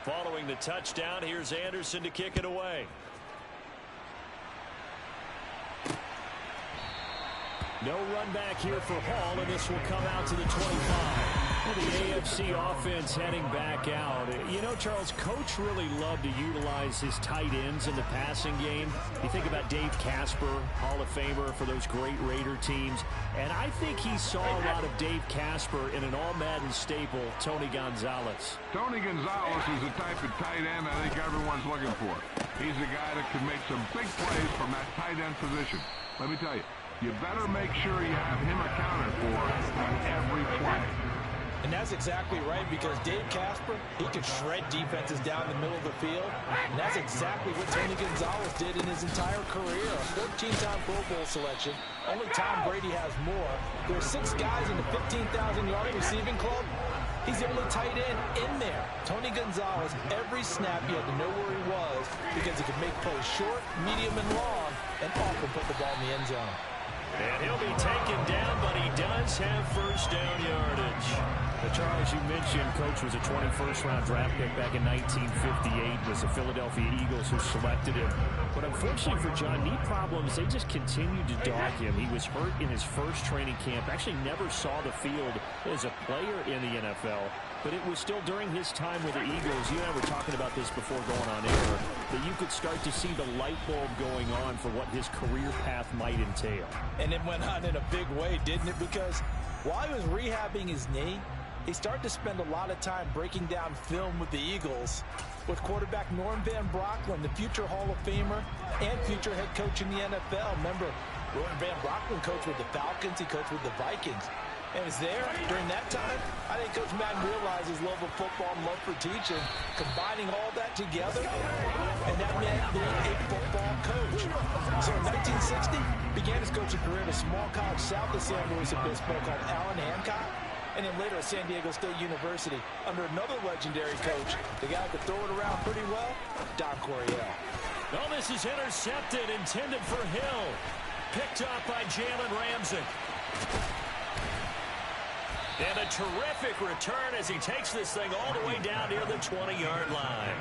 Following the touchdown, here's Anderson to kick it away. No run back here for Hall, and this will come out to the 25. Well, the AFC offense heading back out. You know, Charles, Coach really loved to utilize his tight ends in the passing game. You think about Dave Casper, Hall of Famer for those great Raider teams. And I think he saw a lot of Dave Casper in an all-Madden staple, Tony Gonzalez. Tony Gonzalez is the type of tight end I think everyone's looking for. He's a guy that can make some big plays from that tight end position. Let me tell you, you better make sure you have him accounted for on every play. And that's exactly right, because Dave Casper, he could shred defenses down the middle of the field. And that's exactly what Tony Gonzalez did in his entire career. A 14-time Pro Bowl selection. Only Tom Brady has more. There are 6 guys in the 15,000-yard receiving club. He's the only tight end in there. Tony Gonzalez, every snap you had to know where he was because he could make plays short, medium, and long, and often put the ball in the end zone. And he'll be taken down, but he does have first down yardage. But Charles, you mentioned Coach was a 21st-round draft pick back in 1958. It was the Philadelphia Eagles who selected him. But unfortunately for John, knee problems, they just continued to dog him. He was hurt in his first training camp, actually never saw the field as a player in the NFL. But it was still during his time with the Eagles, you and I were talking about this before going on air, that you could start to see the light bulb going on for what his career path might entail. And it went on in a big way, didn't it? Because while he was rehabbing his knee, he started to spend a lot of time breaking down film with the Eagles, with quarterback Norm Van Brocklin, the future Hall of Famer and future head coach in the NFL. Remember, Norm Van Brocklin coached with the Falcons, he coached with the Vikings. And was there during that time. I think Coach Madden realized his love of football and love for teaching, combining all that together, and that meant being a football coach. So in 1960, began his coaching career at a small college south of San Luis Obispo called Allen Hancock, and then later at San Diego State University under another legendary coach, the guy who could throw it around pretty well, Don Coryell. Oh, this is intercepted, intended for Hill. Picked up by Jalen Ramsey. And a terrific return as he takes this thing all the way down near the 20-yard line.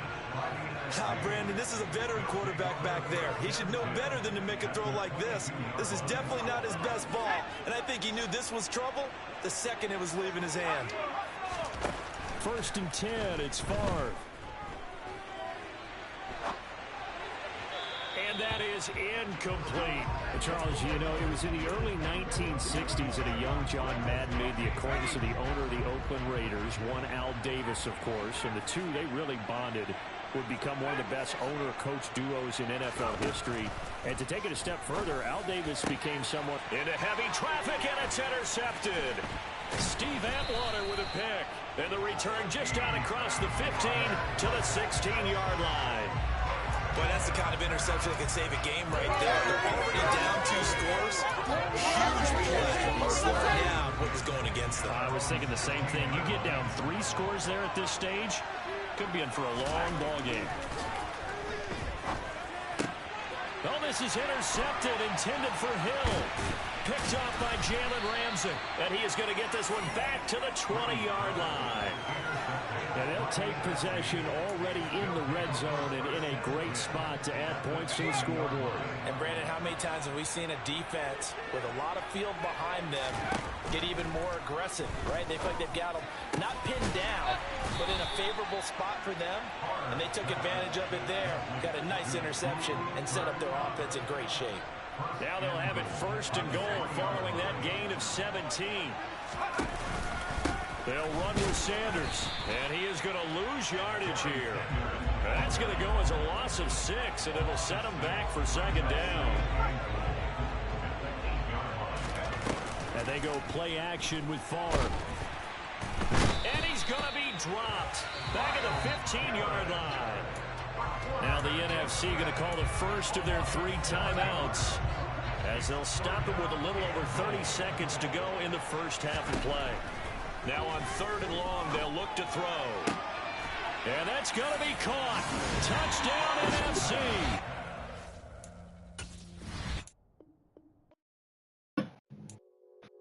Brandon, this is a veteran quarterback back there. He should know better than to make a throw like this. This is definitely not his best ball, and I think he knew this was trouble the second it was leaving his hand. 1st and 10, it's Favre. And that is incomplete. Charles, you know, it was in the early 1960s that a young John Madden made the acquaintance of the owner of the Oakland Raiders, one Al Davis, of course, and the two, they really bonded, would become one of the best owner-coach duos in NFL history. And to take it a step further, Al Davis became someone into heavy traffic, and it's intercepted. Steve Atwater with a pick. And the return just down across the 15 to the 16-yard line. Boy, that's the kind of interception that can save a game right there. They're already down 2 scores. Huge play. Slow down what was going against them. I was thinking the same thing. You get down 3 scores there at this stage, could be in for a long ball game. Oh, this is intercepted, intended for Hill. Picked up by Jalen Ramsey. And he is going to get this one back to the 20-yard line. And they'll take possession already in the red zone and in a great spot to add points to the scoreboard. And, Brandon, how many times have we seen a defense with a lot of field behind them get even more aggressive, right? They feel like they've got them not pinned down, but in a favorable spot for them, and they took advantage of it there. Got a nice interception and set up their offense in great shape. Now they'll have it 1st and goal following that gain of 17. They'll run with Sanders, and he is going to lose yardage here. That's going to go as a loss of 6, and it'll set him back for 2nd down. And they go play action with Favre. And he's going to be dropped back at the 15-yard line. Now the NFC going to call the first of their 3 timeouts, as they'll stop him with a little over 30 seconds to go in the first half of play. Now on 3rd and long, they'll look to throw. And that's going to be caught. Touchdown, NFC.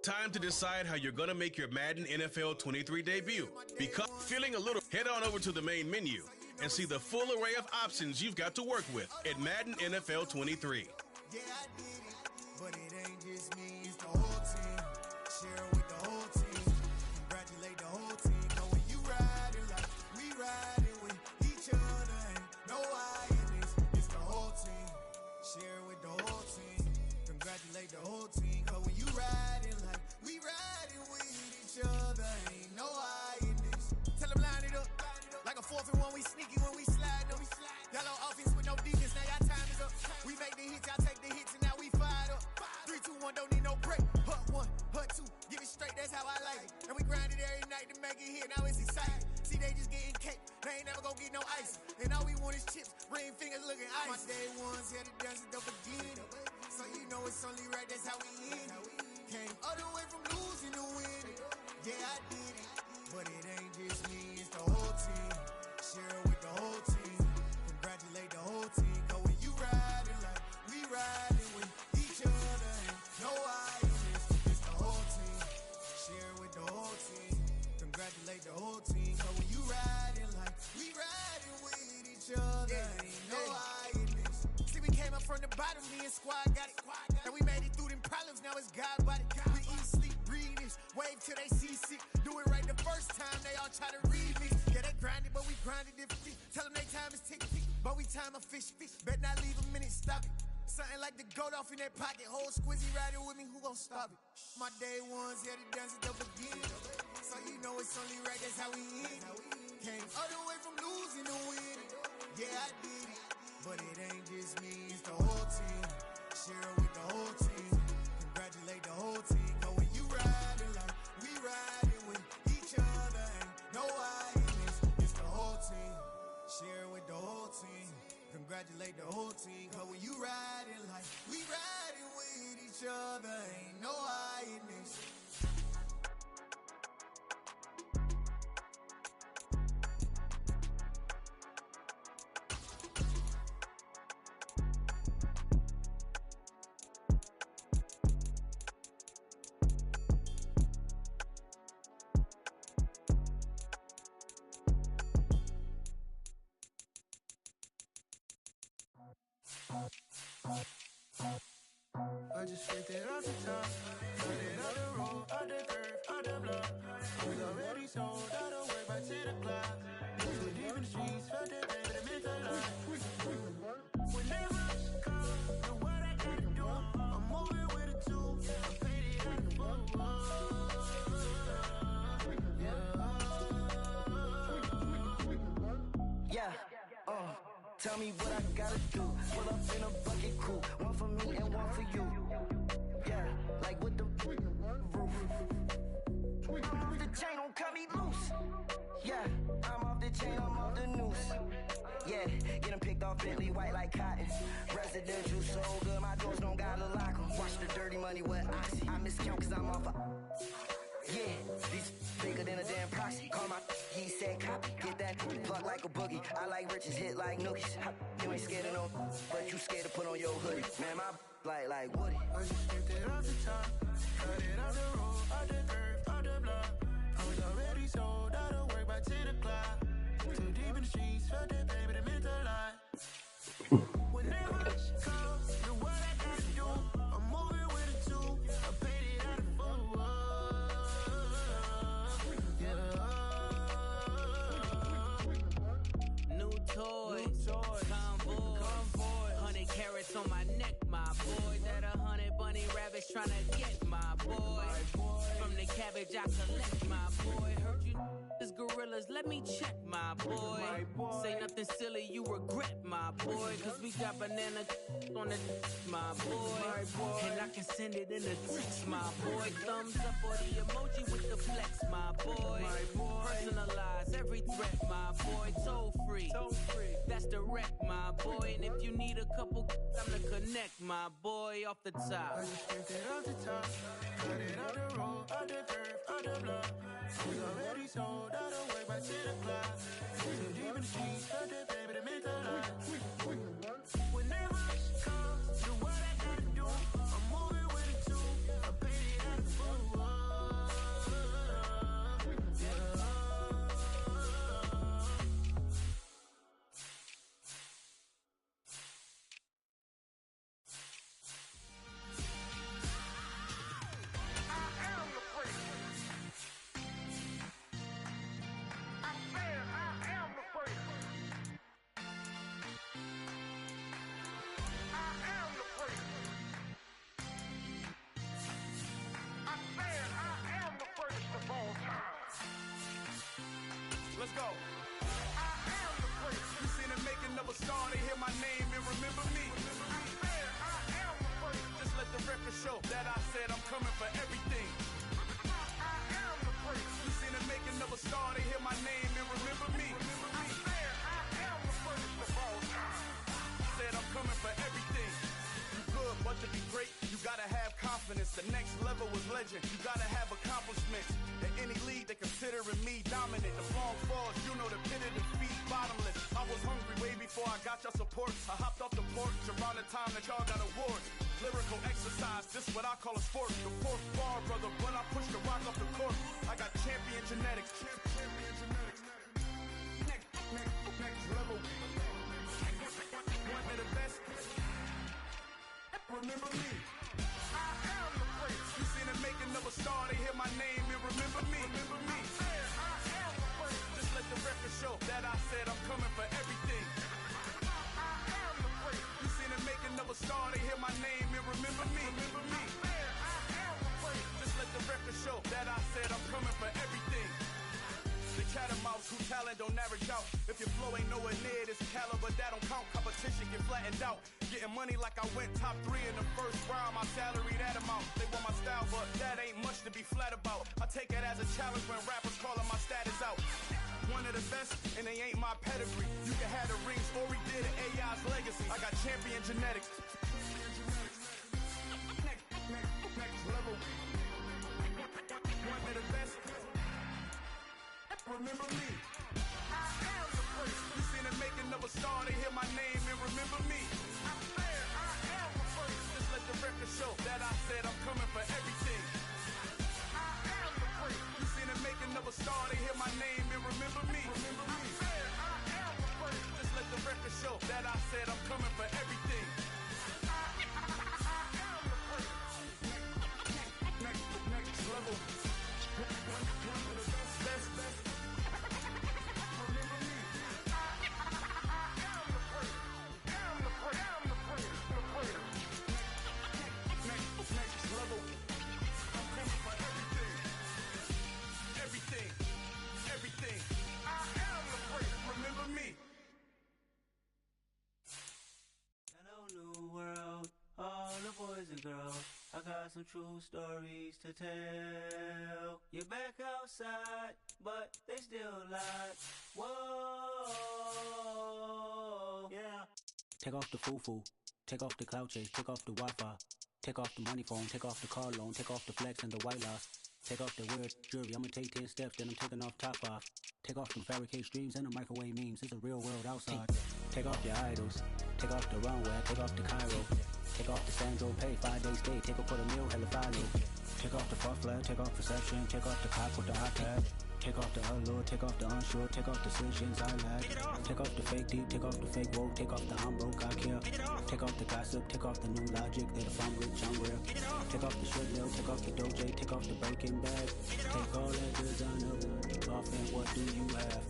Time to decide how you're going to make your Madden NFL 23 debut. Because feeling a little, head on over to the main menu and see the full array of options you've got to work with at Madden NFL 23. Yeah, I did it, but it ain't just me, it's the whole team. Share it with the whole team. Congratulate the whole team. Know when you riding like we riding with each other, ain't no I in this. It's the whole team. Share it with the whole team. Congratulate the whole team. Cause when you riding like we riding with each other, ain't no I in this. Tell them line it up. Like a 4th and 1, we sneaky when we slide up. Yellow offense with no defense, now y'all time is up. We make the hits, y'all take the hits, and now we fired up. 3, 2, 1, don't need no break. Hut 1, hut 2, give it straight, that's how I like it. And we grind it every night to make it hit, now it's exciting. See, they just getting cake, they ain't never gonna get no ice. And all we want is chips, ring fingers looking ice. My day ones had to dance at the beginning. So you know it's only right, that's how we end it. Came all the way from losing to winning. Yeah, I did it, but it ain't just me, it's the whole team. Share it with the whole team. Congratulate the whole team. Cause when you riding like we riding with each other, ain't no I in this. It's the whole team. Share it with the whole team. Congratulate the whole team. Cause when you riding like we riding with each other, ain't no I in this. See, we came up from the bottom, me and squad got it. And we made it through them problems, now it's God body. We eat, sleep, breathe this. Wave till they see sick. Do it right the first time, they all try to read me. Yeah, they grinded, but we grinded differently. Tell them they time is ticking. But we time a fish. Bet not leave a minute, stop it. Something like the goat off in that pocket. Whole squizzy riding with me, who gon' stop it? My day ones had to dance at the beginning. So you know it's only right, that's how we end it. Came all the way from losing to winning. Yeah, I did it, but it ain't just me, it's the whole team. Share it with the whole team. Congratulate the whole team. Cause when you riding like we riding with each other, ain't no I in this. It's the whole team. Share it with the whole team. Congratulate the whole team. Cause when you riding like we riding with each other, ain't no I in this. I just flipped it off the top, cut it out the road, out the curve, out the block. I was already sold, I don't work by 10 o'clock. Too deep in the streets, felt that baby, that meant a lot. Whenever she calls, know what I gotta do. I'm moving with a two, I paid it out the full. Yeah, tell me what I gotta do. Pull up in a bucket crew, one for me and one for you. Yeah, like with the roof. I'm off the chain, don't cut me loose. Yeah, I'm off the chain, I'm off the noose. Yeah, get them picked off Bentley, white like cotton. Residential so good, my doors don't gotta lock 'em. Watch the dirty money with oxy. I miscount cause I'm off a... Yeah, these bigger than a damn proxy. Call my he said copy. Get that plug like a boogie. I like riches, hit like nookies. You ain't scared of no, but you scared to put on your hoodie. Man, my like Woody. I just flipped it off the top, cut it out the road, out the curve, out the block. I was already sold, I don't work by 10 o'clock. Too deep in the streets, felt that baby, that meant a lot. Whenever she calls, know what I gotta do. I'm moving with a two, I paid it out the full. New toys, convoy, 100 carats on my neck, my boy. That 100 bunny rabbits tryna get my boy. From the cabbage I collect, my boy. Heard you is gorillas, let me check, my boy. Say nothing silly, you regret, my boy. Cause we got banana on the my boy. And I can send it in a text, my boy. Thumbs up or the emoji with the flex, my boy. Personalize every threat, my boy. Toll free, that's direct, my boy. And if you need a couple, I'm to connect, my boy. Off the top. I just flipped it off the top, cut it out the road, out the curve, out the block. I was already sold, I don't work by 10 o'clock. Too deep in the streets, felt that baby, that meant a lot. Whenever she calls, know what I gotta do. I'm moving with a two, I paid it out the full. Let's go. I am the prince. You seen the making of a star, they hear my name and remember me. I am the prince. Just let the record show that I said I'm coming for everything. I am the prince. You seen the making of a star, they hear my name and remember me. I am the prince of all time. Said I'm coming for everything. You good, but to be great, you gotta have confidence. The next level was legend. You gotta have accomplishments. In any league, they considering me dominant. The long falls, you know the pit of defeat, bottomless. I was hungry way before I got your support. I hopped off the porch around the time that y'all got awards. Lyrical exercise, this what I call a sport. The fourth bar, brother, when I push the rock off the court. I got champion genetics. Champion genetics. Next level. One of the best. Remember me. I am the prince. You seen the making of a star, they hear my name and remember me. Remember me. I am the prince. Just let the record show that I said I'm coming for everything. I am the prince. You seen the making of a star, they hear my name and remember me. Remember me. I am the prince. Just let the record show that I said I'm coming for everything. The catamounts who talent don't average out. If your flow ain't nowhere near this caliber, that don't count. Competition get flattened out. Getting money like I went top 3 in the first round. My salary that amount. They want my style, but that ain't much to be flat about. I take it as a challenge when rappers calling my status out. One of the best, and they ain't my pedigree. You can have the rings, or we did it, AI's legacy. I got champion genetics. Next level. One of the best. Remember me. I am the prince. You seen the making of a star, they hear my name and remember me. I am the prince. Just let the record show that I said I'm coming for everything. I am the prince. You seen the making of a star, they hear my name and remember me. Remember me. I am the prince. Just let the record show that I said I'm coming for everything. I am the prince. Next level. One of the best. Everything. I am the prince. Remember me. Hello, new world, all the boys and girls. I got some true stories to tell. You're back outside, but they still lie. Whoa, yeah. Take off the foo-foo, take off the cloud chase, take off the Wi-Fi, take off the money phone, take off the car loan, take off the flex and the white loss. Take off the weird jewelry, I'ma take 10 steps, then I'm taking off top 5. Take off them fabricated streams and the microwave memes, it's a real world outside. Take off your idols, take off the runway, take off the Cairo. Take off the Sandro pay, 5 days stay, take off for the meal, hella follow. Take off the fuck flag, take off perception, take off the cop with the iPad. Take off the allure, take off the unsure, take off the decisions I lack. Take off the fake deep, take off the fake woke, take off the I'm broke, I care. Take off the gossip, take off the new logic, that if I'm rich, I'm real. Take off the shit mill, take off the doje, take off the breaking bag. Take all that designer off and what do you have?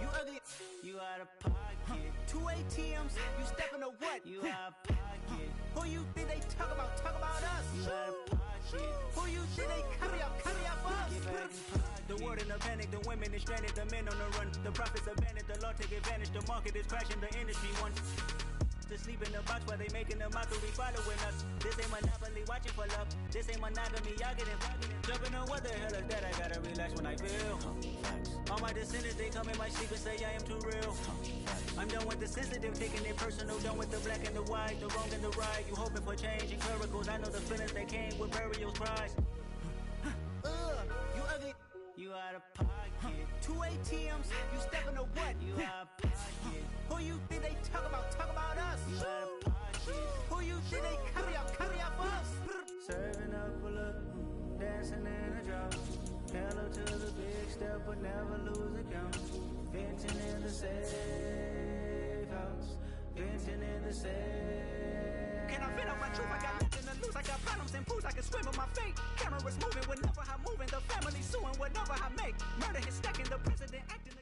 You ugly, you out of pocket. 2 ATMs, you stepping to what? You out of pocket. Who you think they talk about us? You out of pocket. Who you think they carry up us? The world in a panic, the women is stranded, the men on the run. The profits abandoned, the law take advantage, the market is crashing, the industry wants to sleep in the box while they making a mockery following us. This ain't monopoly, watching for love. This ain't monogamy, y'all getting jumping on what the hell is that? I gotta relax when I feel. All my descendants, they come in my sleep and say I am too real. I'm done with the sensitive, taking it personal, done with the black and the white, the wrong and the right. You hoping for change and miracles, I know the feelings that came with burial cries. You ugly, you out of pocket. 2 ATMs, you stepping to what? You out of pocket. Who you think they talk about us? You out of pocket. Who you think they carry up us? Serving up a look, dancing in a drop. Hello to the big step, but never lose a count. Venting in the safe house. Venting in the safe. Can I vent out my truth? I got nothing to lose. I got problems and pools. I can swim with my fate. Cameras moving whenever I'm moving. The family suing whatever I make. Murder is stacking. The president acting.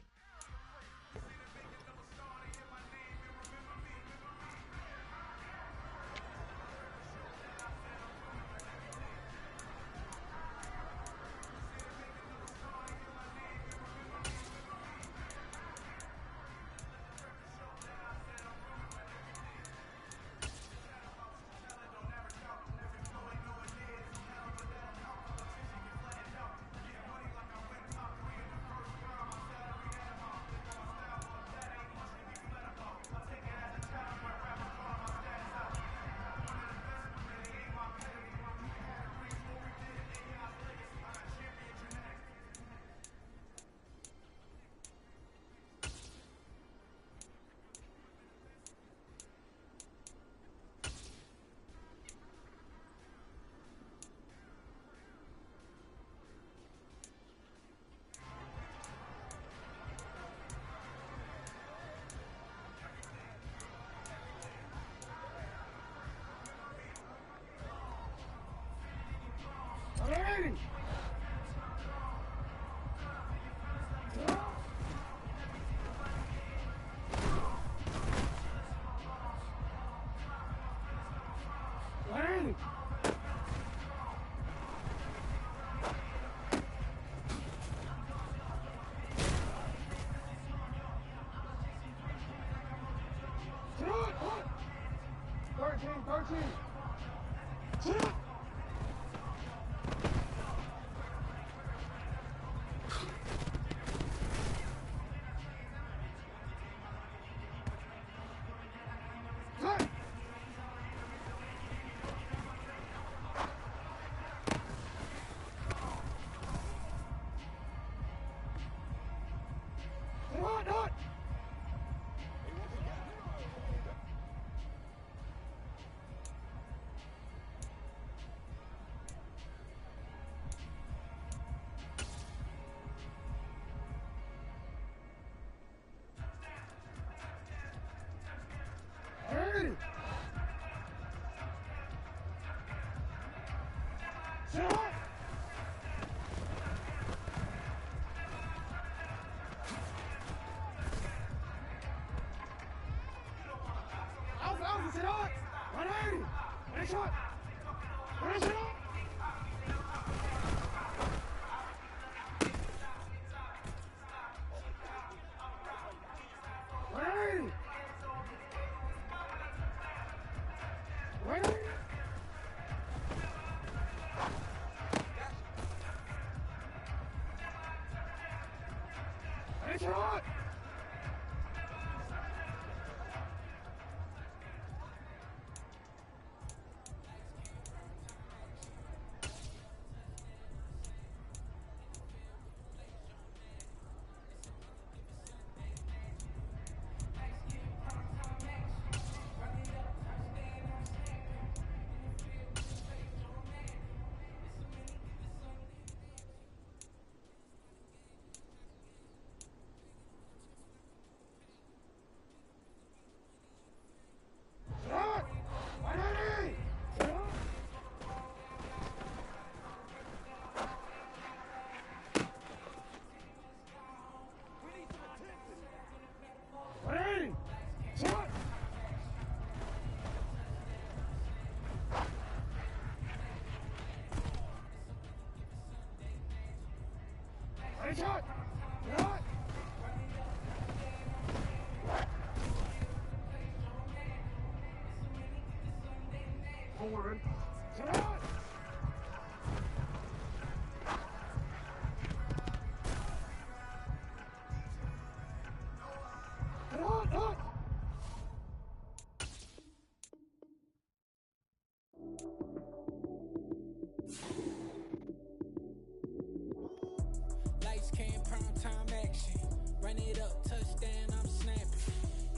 Lights, cam, prime time action. Run it up, touchdown, I'm snapping.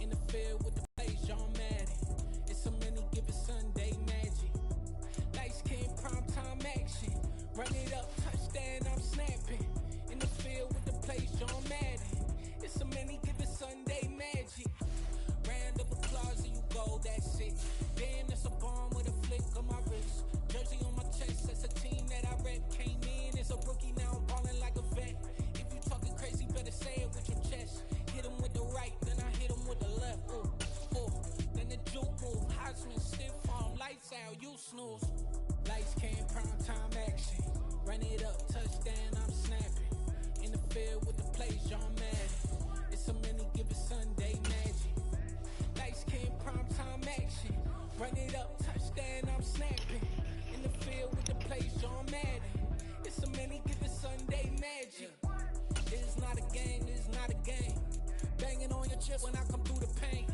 In the field with the plays, John Madden. It's a many given Sunday magic. Lights, cam, prime time action. Run it up, touchdown, I'm snapping. In the field with the plays, John Madden. It's a many given Sunday magic. Round of applause and you go, that's it. Damn, that's a bomb with a flick on my wrist. Jersey on my chest, that's a team that I rep. Came in as a rookie, now I'm ballin' like a vet. If you talking crazy, better say it with your chest. Hit him with the right, then I hit him with the left. Ooh, ooh. Then the juke move, Heisman, stiff arm, lights out, you snooze. Lights, cam, prime time action. Run it up, touchdown, I'm snapping. In the field with the plays, John Madden. It's a many given Sunday magic. Lights, cam, prime time action. Run it up, touchdown, I'm snapping. In the field with the plays, John Madden. It's a many given Sunday magic. It is not a game, it is not a game. Banging on your chest when I come through the pain.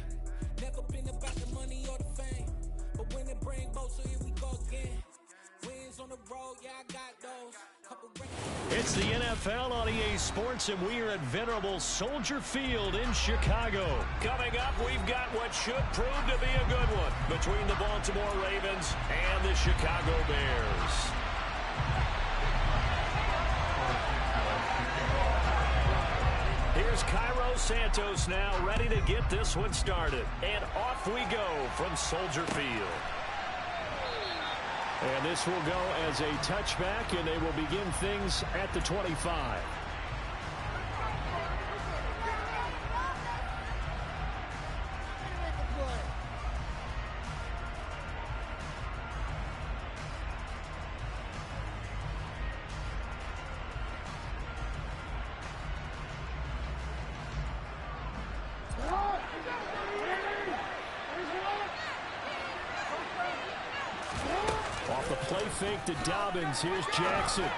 Never been about the money or the fame. But when it bring both, so here we go again. Wins on the road, yeah, I got those. It's the NFL on EA Sports, and we are at venerable Soldier Field in Chicago. Coming up, we've got what should prove to be a good one between the Baltimore Ravens and the Chicago Bears. Here's Cairo Santos now, ready to get this one started. And off we go from Soldier Field. And this will go as a touchback, and they will begin things at the 25. Off the play fake to Dobbins. Here's Jackson.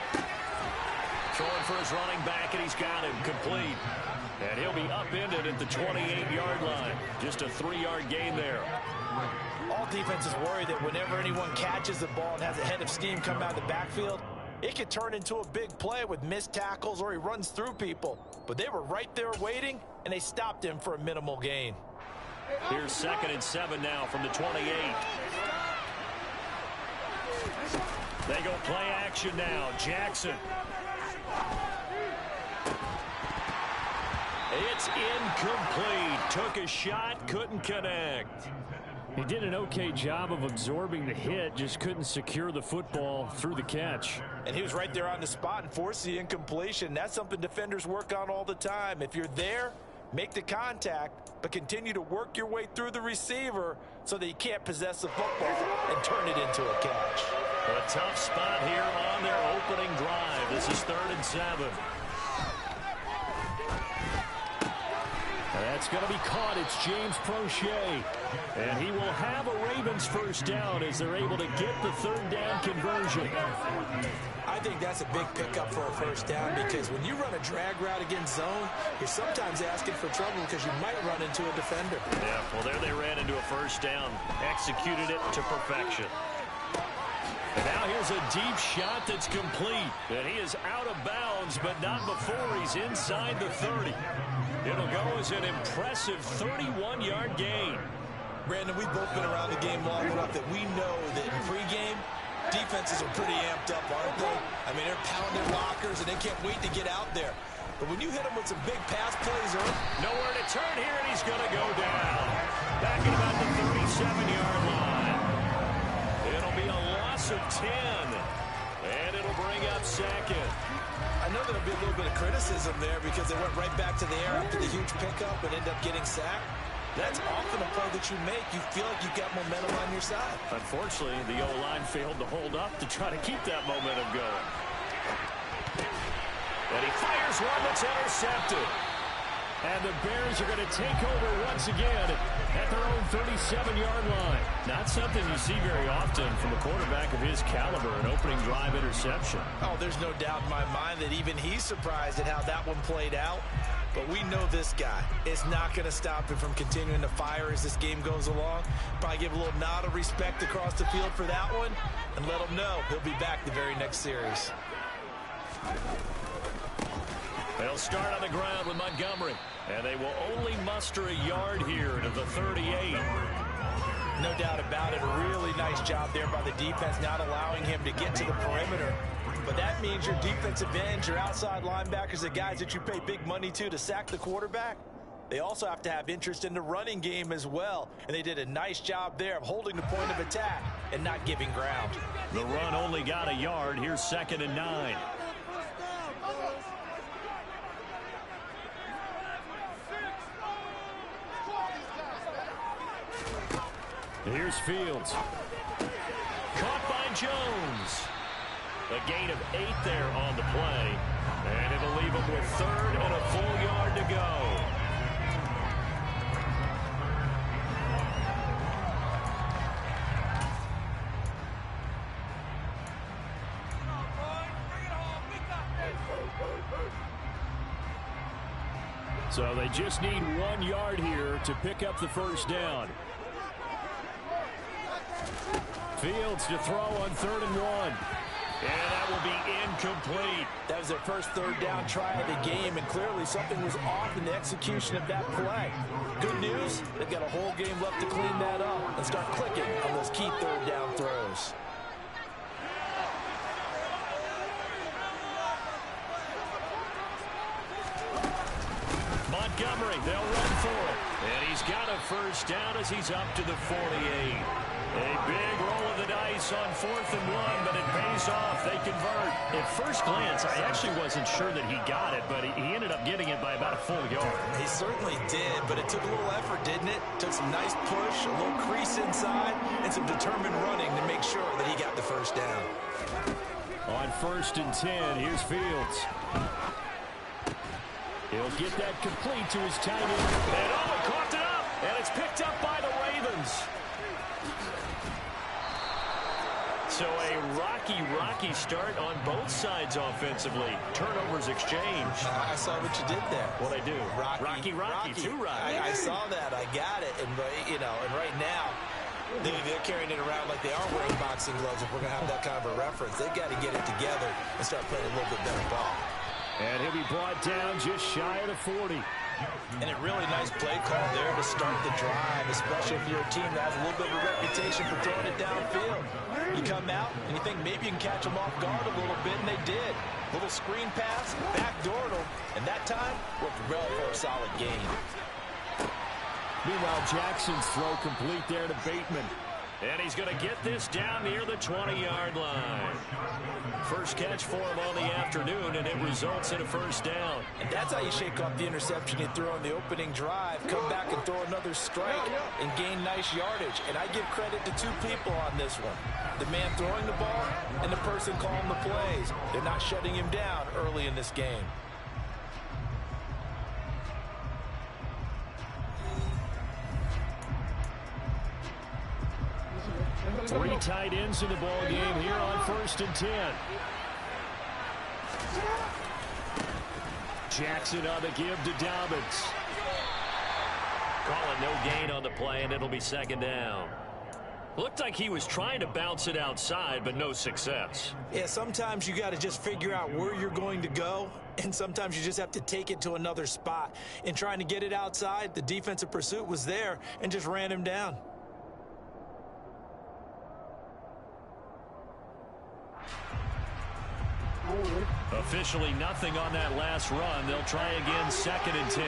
Throwing for his running back, and he's got him complete. And he'll be upended at the 28-yard line. Just a 3-yard gain there. All defenses worry that whenever anyone catches the ball and has a head of steam come out of the backfield, it could turn into a big play with missed tackles or he runs through people. But they were right there waiting, and they stopped him for a minimal gain. Here's 2nd and 7 now from the 28. They go play action now. Jackson. It's incomplete. Took a shot, couldn't connect. He did an okay job of absorbing the hit, just couldn't secure the football through the catch. And he was right there on the spot and forced the incompletion. That's something defenders work on all the time. If you're there, make the contact, but continue to work your way through the receiver so that you can't possess the football and turn it into a catch. A tough spot here on their opening drive. This is 3rd and 7. That's going to be caught. It's James Prochet. And he will have a Ravens first down as they're able to get the 3rd down conversion. I think that's a big pickup for a first down because when you run a drag route against zone, you're sometimes asking for trouble because you might run into a defender. Yeah, well, there they ran into a first down. Executed it to perfection. And now here's a deep shot that's complete. And he is out of bounds, but not before he's inside the 30. It'll go as an impressive 31-yard gain. Brandon, we've both been around the game long enough that we know that in pregame, defenses are pretty amped up, aren't they? I mean, they're pounding their lockers, and they can't wait to get out there. But when you hit them with some big pass plays early, nowhere to turn here, and he's going to go down. Back at about the 37-yard line. It'll be a loss of 10, and it'll bring up 2nd. I know there'll be a little bit of criticism there because they went right back to the air after the huge pickup and ended up getting sacked. That's often a play that you make. You feel like you've got momentum on your side. Unfortunately, the O-line failed to hold up to try to keep that momentum going. And he fires one that's intercepted. And the Bears are going to take over once again at their own 37-yard line. Not something you see very often from a quarterback of his caliber, an opening drive interception. Oh, there's no doubt in my mind that even he's surprised at how that one played out. But we know this guy is not going to stop him from continuing to fire as this game goes along. Probably give a little nod of respect across the field for that one and let him know he'll be back the very next series. They'll start on the ground with Montgomery, and they will only muster a yard here to the 38. No doubt about it. A really nice job there by the defense, not allowing him to get to the perimeter. But that means your defensive ends, your outside linebackers, the guys that you pay big money to sack the quarterback, they also have to have interest in the running game as well. And they did a nice job there of holding the point of attack and not giving ground. The run only got a yard. Here's 2nd and 9. Here's Fields. Caught by Jones. A gain of 8 there on the play. And it'll leave him with 3rd and a full yard to go. So they just need 1 yard here to pick up the first down. Fields to throw on 3rd and 1. And that will be incomplete. That was their first 3rd down try of the game, and clearly something was off in the execution of that play. Good news, they've got a whole game left to clean that up and start clicking on those key 3rd down throws. Montgomery, they'll run for it. And he's got a first down as he's up to the 48. A big roll of the dice on 4th and 1, but it pays off. They convert. At first glance, I actually wasn't sure that he got it, but he ended up getting it by about a full yard. He certainly did, but it took a little effort, didn't it? Took some nice push, a little crease inside, and some determined running to make sure that he got the first down. On 1st and 10, here's Fields. He'll get that complete to his tight end. And he coughed it up, and it's picked up by the Ravens. So a rocky start on both sides offensively. Turnovers exchanged. I saw what you did there. What'd I do? Rocky. Too rocky. I saw that. I got it. And, and right now, they're carrying it around like they are wearing boxing gloves. If we're going to have that kind of a reference, they've got to get it together and start playing a little bit better ball. And he'll be brought down just shy of the 40. And a really nice play call there to start the drive, especially if you're a team that has a little bit of a reputation for throwing it downfield. You come out and you think maybe you can catch them off guard a little bit, and they did. Little screen pass, backdoored them, and that time worked well for a solid gain. Meanwhile, Jackson's throw complete there to Bateman. And he's going to get this down near the 20-yard line. First catch for him on the afternoon, and it results in a first down. And that's how you shake off the interception you threw on the opening drive, come back and throw another strike and gain nice yardage. And I give credit to two people on this one. The man throwing the ball and the person calling the plays. They're not shutting him down early in this game. Three tight ends in the ball game here on 1st and 10. Jackson on the give to Dobbins. Calling no gain on the play, and it'll be second down. Looked like he was trying to bounce it outside, but no success. Yeah, sometimes you got to just figure out where you're going to go, and sometimes you just have to take it to another spot. In trying to get it outside, the defensive pursuit was there and just ran him down. Officially nothing on that last run. They'll try again 2nd and 10.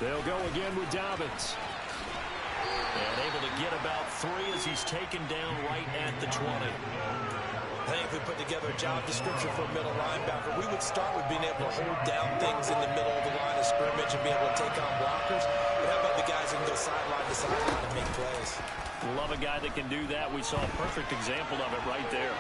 They'll go again with Dobbins. And able to get about 3 as he's taken down right at the 20. I think if we put together a job description for a middle linebacker, we would start with being able to hold down things in the middle of the line of scrimmage and be able to take on blockers. But how about the guys who can go sideline to sideline and make plays? Love a guy that can do that. We saw a perfect example of it right there.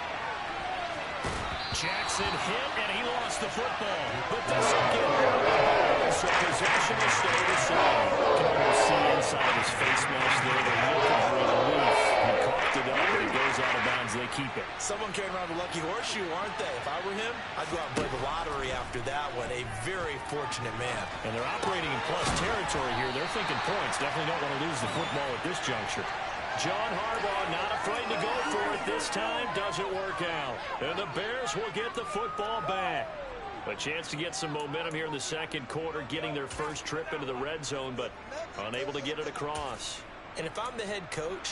Jackson hit, and he lost the football. But doesn't get hurt. So possession will stay the same. Can you see inside his face mask there? The look of relief. He coughed it up, and it goes out of bounds. They keep it. Someone carrying around a lucky horseshoe, aren't they? If I were him, I'd go out and play the lottery after that one. A very fortunate man. And they're operating in plus territory here. They're thinking points. Definitely don't want to lose the football at this juncture. John Harbaugh not afraid to go for it this time. Doesn't work out. And the Bears will get the football back. A chance to get some momentum here in the second quarter, getting their first trip into the red zone, but unable to get it across. And if I'm the head coach,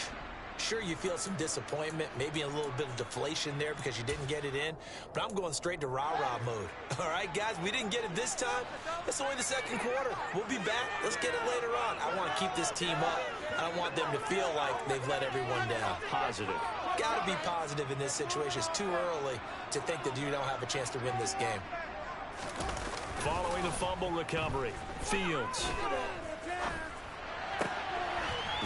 sure, you feel some disappointment, maybe a little bit of deflation there because you didn't get it in, but I'm going straight to rah-rah mode. All right, guys, we didn't get it this time. It's only the second quarter. We'll be back. Let's get it later on. I want to keep this team up. I don't want them to feel like they've let everyone down. Positive. Got to be positive in this situation. It's too early to think that you don't have a chance to win this game. Following the fumble recovery, Fields.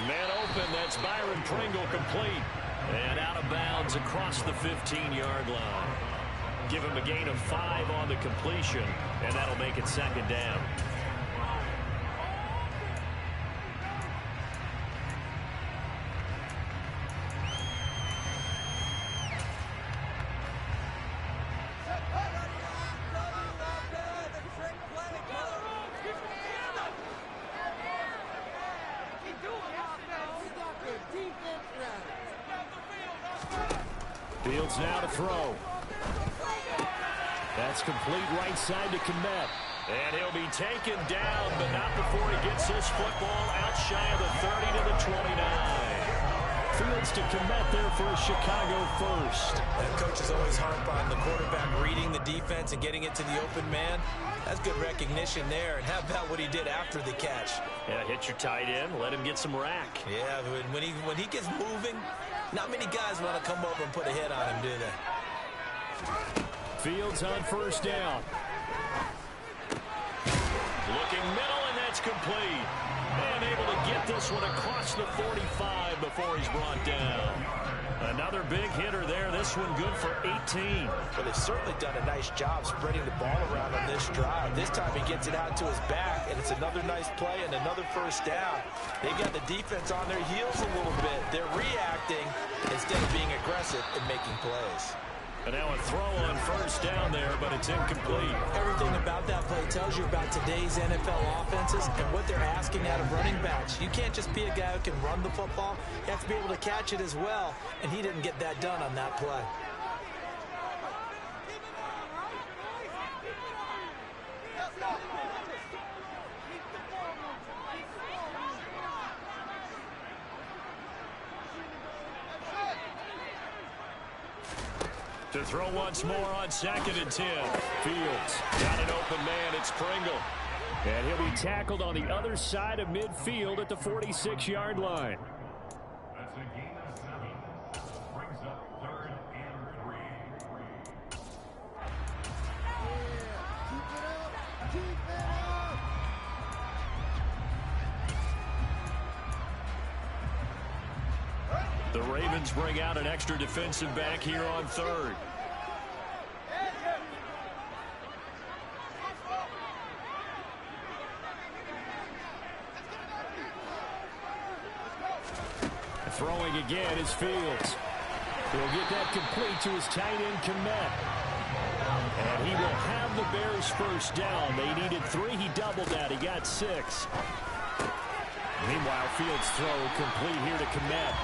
Man open, that's Byron Pringle complete. And out of bounds across the 15-yard line. Give him a gain of 5 on the completion, and that'll make it second down. Fields now to throw. That's complete right side to Kmet. And he'll be taken down, but not before he gets this football out shy of the 30 to the 29. Fields to commit there for a Chicago first. And coaches always harp on the quarterback reading the defense and getting it to the open man. That's good recognition there. And how about what he did after the catch? Yeah, hit your tight end, let him get some rack. Yeah, when he gets moving, not many guys want to come over and put a hit on him, do they? Fields on first down. Looking middle, and that's complete. And able to get this one across the 45 before he's brought down. Another big hitter there. This one good for 18. But they've certainly done a nice job spreading the ball around on this drive. This time he gets it out to his back, and it's another nice play and another first down. They've got the defense on their heels a little bit. They're reacting instead of being aggressive and making plays. And now a throw on first down there, but it's incomplete. Everything about that play tells you about today's NFL offenses and what they're asking out of running backs. You can't just be a guy who can run the football. You have to be able to catch it as well, and he didn't get that done on that play. To throw once more on 2nd and 10. Fields got an open man. It's Pringle. And he'll be tackled on the other side of midfield at the 46-yard line. That's a gain of 7. Brings up 3rd and 3. Keep it up. The Ravens bring out an extra defensive back here on 3rd. Throwing again is Fields. He'll get that complete to his tight end Kmet. And he will have the Bears first down. They needed 3. He doubled that. He got 6. Meanwhile, Fields throw complete here to Kmet.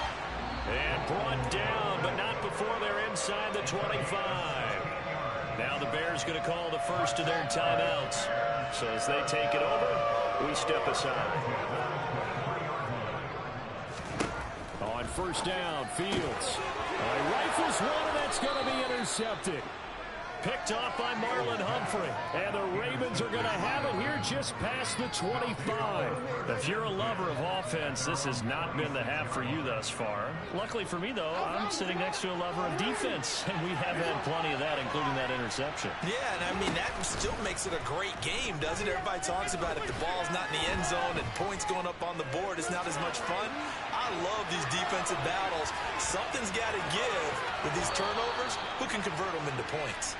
And brought down, but not before they're inside the 25. Now the Bears going to call the first of their timeouts. So as they take it over, we step aside. On first down, Fields. Rifles one, and that's going to be intercepted. Picked off by Marlon Humphrey. And the Ravens are going to have it here just past the 25. If you're a lover of offense, this has not been the half for you thus far. Luckily for me, though, I'm sitting next to a lover of defense, and we have had plenty of that, including that interception. Yeah, and I mean, that still makes it a great game, doesn't it? Everybody talks about if the ball's not in the end zone and points going up on the board, it's not as much fun. I love these defensive battles. Something's got to give with these turnovers. Who can convert them into points?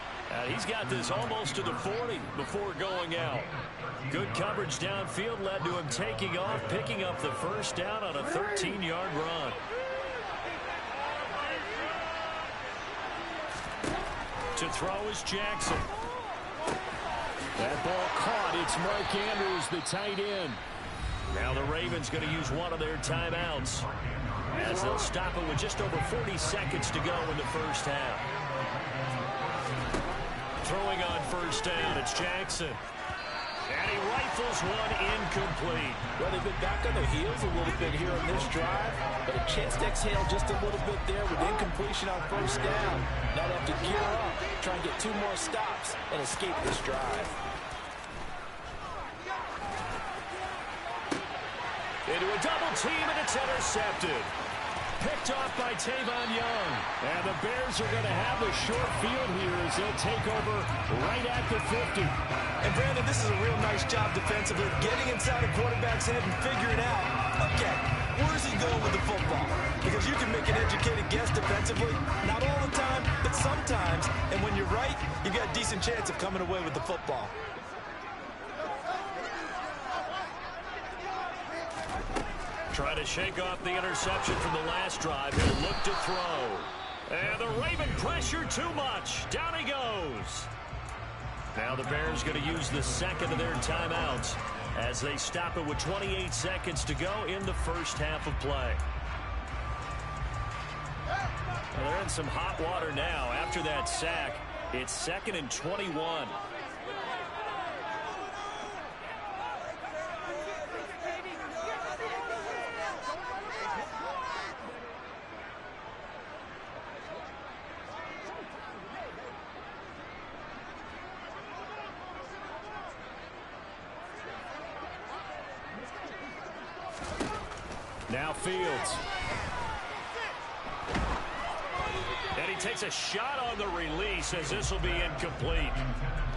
He's got this almost to the 40 before going out. Good coverage downfield led to him taking off, picking up the first down on a 13-yard run. To throw is Jackson. That ball caught. It's Mark Andrews, the tight end. Now the Ravens going to use one of their timeouts as they'll stop it with just over 40 seconds to go in the first half. Throwing on first down, it's Jackson. And he rifles one incomplete. Well, they've been back on their heels a little bit here on this drive, but a chance to exhale just a little bit there with incompletion on first down. Now they have to gear up, try and get 2 more stops, and escape this drive. Into a double team, and it's intercepted. Picked off by Tavon Young. And the Bears are going to have a short field here as they'll take over right at the 50. And Brandon, this is a real nice job defensively, getting inside a quarterback's head and figuring out, okay, where's he going with the football? Because you can make an educated guess defensively, not all the time, but sometimes. And when you're right, you've got a decent chance of coming away with the football. Trying to shake off the interception from the last drive. He'll look to throw. And the Raven pressure too much. Down he goes. Now the Bears going to use the second of their timeouts as they stop it with 28 seconds to go in the first half of play. Well, they're in some hot water now. After that sack, it's 2nd and 21. Now Fields. And he takes a shot on the release as this will be incomplete.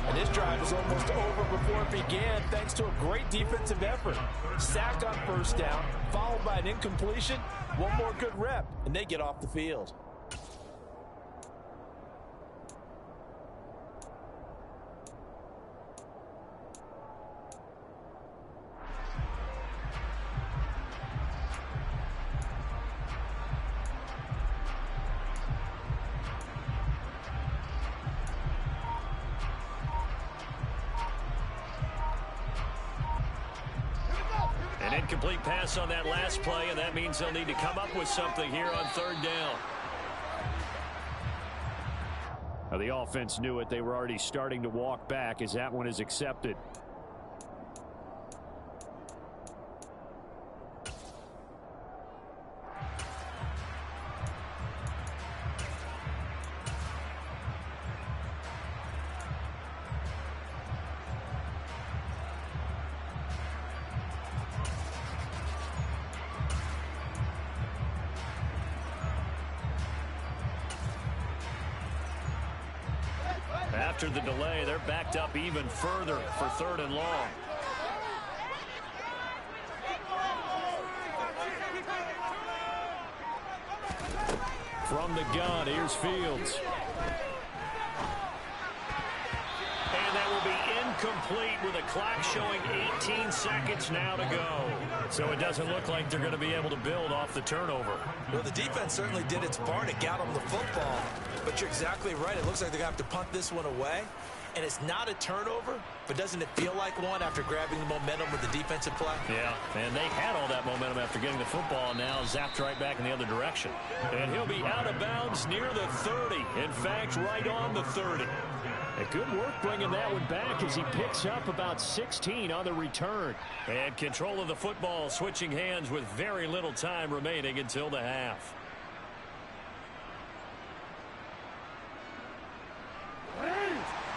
And this drive is almost over before it began thanks to a great defensive effort. Sacked on first down, followed by an incompletion. One more good rep, and they get off the field. An incomplete pass on that last play, and that means they'll need to come up with something here on third down. Now, the offense knew it. They were already starting to walk back as that one is accepted. After the delay, they're backed up even further for third and long. From the gun, here's Fields. And that will be incomplete with a clock showing 18 seconds now to go. So it doesn't look like they're going to be able to build off the turnover. Well, the defense certainly did its part to get them the football. But you're exactly right. It looks like they're going to have to punt this one away. And it's not a turnover, but doesn't it feel like one after grabbing the momentum with the defensive play? Yeah, and they had all that momentum after getting the football, and now zapped right back in the other direction. And he'll be out of bounds near the 30. In fact, right on the 30. A good work bringing that one back as he picks up about 16 on the return. And control of the football switching hands with very little time remaining until the half.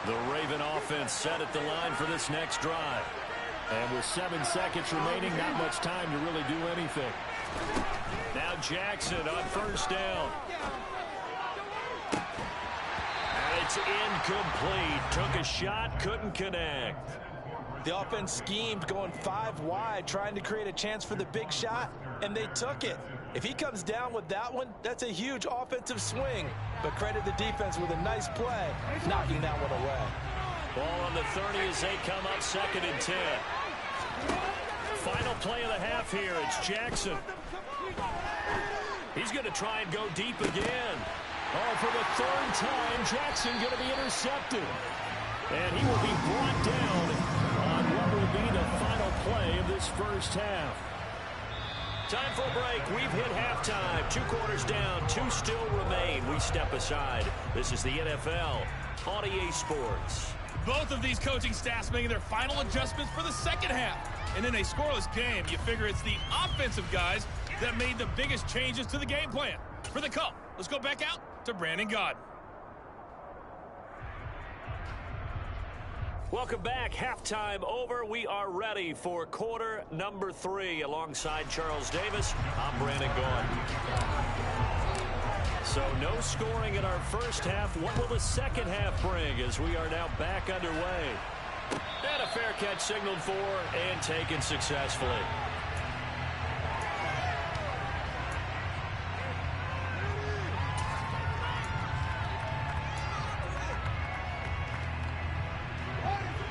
The Raven offense set at the line for this next drive. And with 7 seconds remaining, not much time to really do anything. Now Jackson on first down. And it's incomplete. Took a shot, couldn't connect. The offense schemed going 5 wide, trying to create a chance for the big shot, and they took it. If he comes down with that one, that's a huge offensive swing. But credit the defense with a nice play, knocking that one away. Ball on the 30 as they come up 2nd and 10. Final play of the half here. It's Jackson. He's going to try and go deep again. Oh, for the 3rd time, Jackson going to be intercepted. And he will be brought down on what will be the final play of this first half. Time for a break. We've hit halftime. 2 quarters down. 2 still remain. We step aside. This is the NFL on EA Sports. Both of these coaching staffs making their final adjustments for the second half. And in a scoreless game, you figure it's the offensive guys that made the biggest changes to the game plan. For the call, let's go back out to Brandon Gaudin. Welcome back. Halftime over. We are ready for quarter number 3. Alongside Charles Davis, I'm Brandon Gaudin. So no scoring in our first half. What will the second half bring as we are now back underway? And a fair catch signaled for and taken successfully.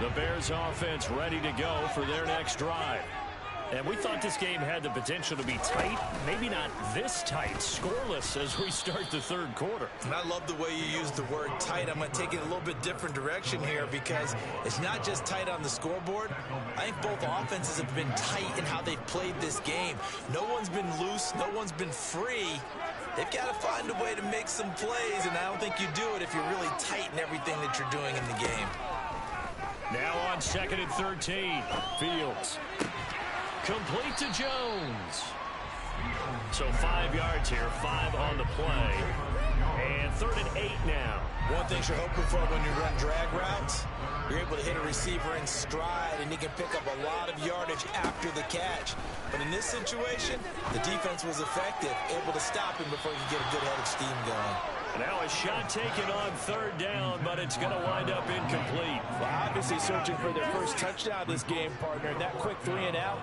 The Bears offense ready to go for their next drive. And we thought this game had the potential to be tight. Maybe not this tight, scoreless as we start the 3rd quarter. And I love the way you use the word tight. I'm going to take it a little bit different direction here because it's not just tight on the scoreboard. I think both offenses have been tight in how they've played this game. No one's been loose. No one's been free. They've got to find a way to make some plays, and I don't think you do it if you're really tight in everything that you're doing in the game. Now on 2nd and 13. Fields. Complete to Jones. So 5 yards here, 5 on the play. And 3rd and 8 now. One thing you're hoping for when you run drag routes, you're able to hit a receiver in stride, and he can pick up a lot of yardage after the catch. But in this situation, the defense was effective, able to stop him before he could get a good head of steam going. Now a shot taken on 3rd down, but it's going to wind up incomplete. Well, obviously searching for their first touchdown this game, partner. That quick 3 and out,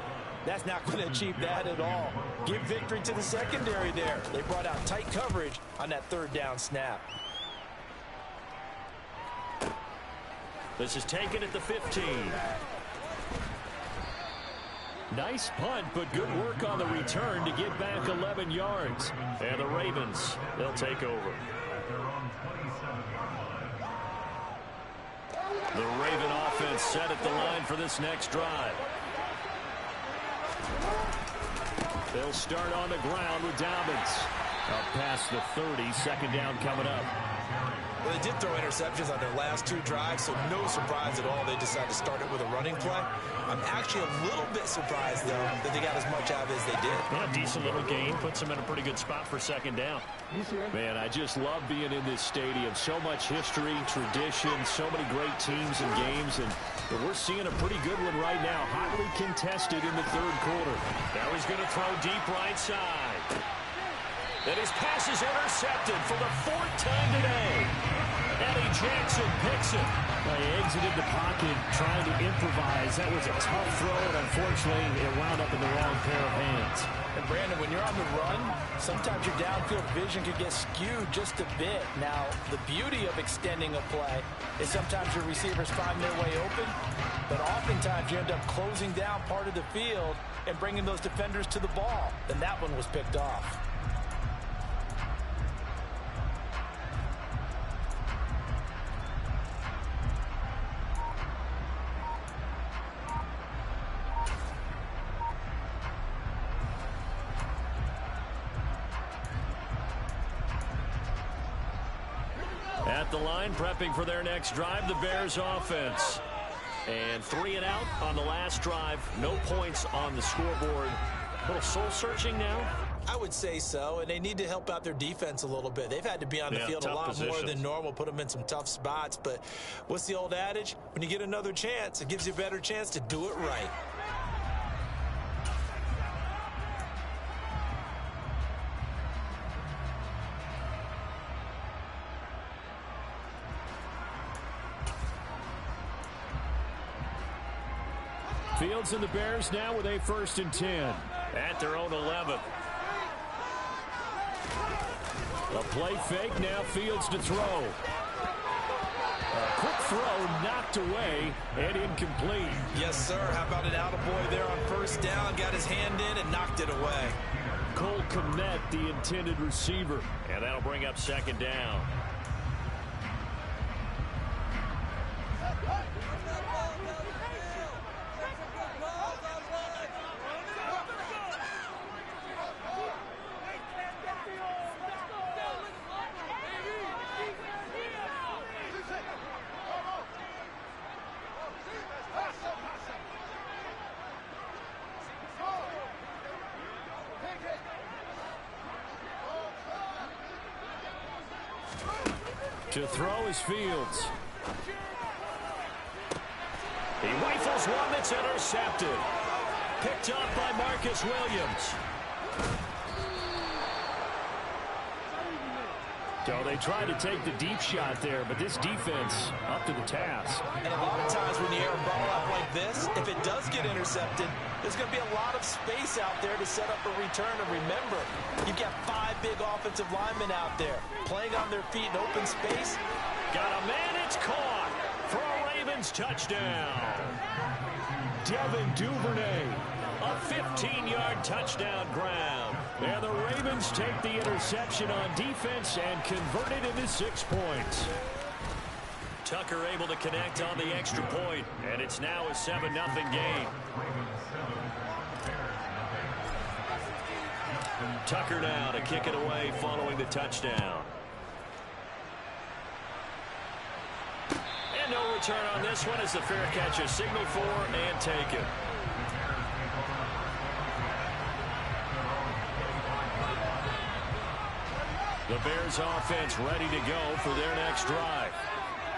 that's not going to achieve that at all. Give victory to the secondary there. They brought out tight coverage on that 3rd down snap. This is taken at the 15. Nice punt, but good work on the return to get back 11 yards. And the Ravens, they'll take over. The Raven offense set at the line for this next drive. They'll start on the ground with Dobbins. Up past the 30, 2nd down coming up. Well, they did throw interceptions on their last 2 drives, so no surprise at all they decided to start it with a running play. I'm actually a little bit surprised, though, that they got as much out of it as they did. Yeah, decent little gain. Puts them in a pretty good spot for 2nd down. Man, I just love being in this stadium. So much history, tradition, so many great teams and games, and we're seeing a pretty good one right now. Hotly contested in the 3rd quarter. Now he's going to throw deep right side. And his pass is intercepted for the 4th time today. Eddie Jackson picks it. Well, he exited the pocket trying to improvise. That was a tough throw, and unfortunately, it wound up in the wrong pair of hands. And Brandon, when you're on the run, sometimes your downfield vision could get skewed just a bit. Now, the beauty of extending a play is sometimes your receivers find their way open, but oftentimes you end up closing down part of the field and bringing those defenders to the ball. And that one was picked off. At the line, prepping for their next drive, the Bears offense. And 3 and out on the last drive. No points on the scoreboard. A little soul-searching now? I would say so, and they need to help out their defense a little bit. They've had to be on the field a lot more than normal, put them in some tough spots. But what's the old adage? When you get another chance, it gives you a better chance to do it right. Fields and the Bears now with a 1st and 10 at their own 11. A play fake, now Fields to throw. A quick throw knocked away and incomplete. Yes, sir. How about an attaboy there on 1st down? Got his hand in and knocked it away. Cole Kmet, the intended receiver. And that'll bring up 2nd down. To throw is Fields. He rifles one that's intercepted. Picked up by Marcus Williams. So they tried to take the deep shot there, but this defense up to the task. And a lot of times when you air a ball out like this, if it does get intercepted, there's going to be a lot of space out there to set up a return. And remember, you've got 5 big offensive linemen out there playing on their feet in open space. Got a man, it's caught for a Ravens touchdown. Devin Duvernay, a 15-yard touchdown ground. And the Ravens take the interception on defense and convert it into 6 points. Tucker able to connect on the extra point, and it's now a 7-0 game. Tucker now to kick it away following the touchdown. And no return on this one as the fair catch is signaled for and taken. The Bears offense ready to go for their next drive.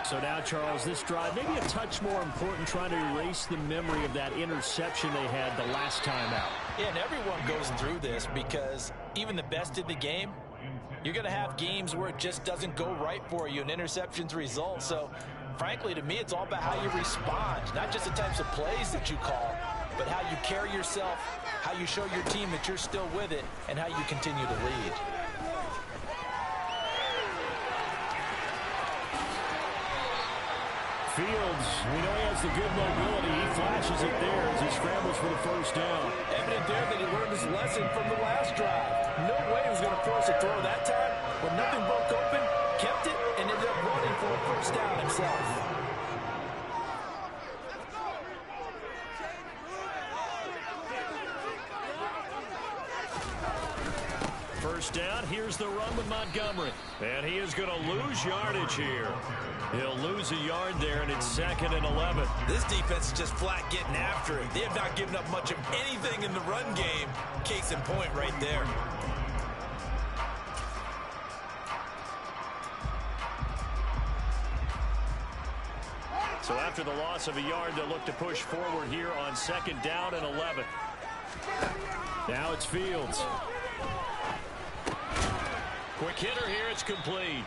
So now, Charles, this drive maybe a touch more important, trying to erase the memory of that interception they had the last time out. Yeah, and everyone goes through this because even the best in the game, you're going to have games where it just doesn't go right for you and interceptions result. So, frankly, to me, it's all about how you respond, not just the types of plays that you call, but how you carry yourself, how you show your team that you're still with it, and how you continue to lead. Fields, we know he has the good mobility. He flashes it there as he scrambles for the first down. Evident there that he learned his lesson from the last drive. No way he was going to force a throw that time. When nothing broke open, kept it, and ended up running for a first down himself. First down, here's the run with Montgomery. And he is going to lose yardage here. He'll lose a yard there, and it's 2nd and 11. This defense is just flat getting after it. They have not given up much of anything in the run game. Case in point right there. So after the loss of a yard, they'll look to push forward here on 2nd down and 11. Now it's Fields. Quick hitter here, it's complete.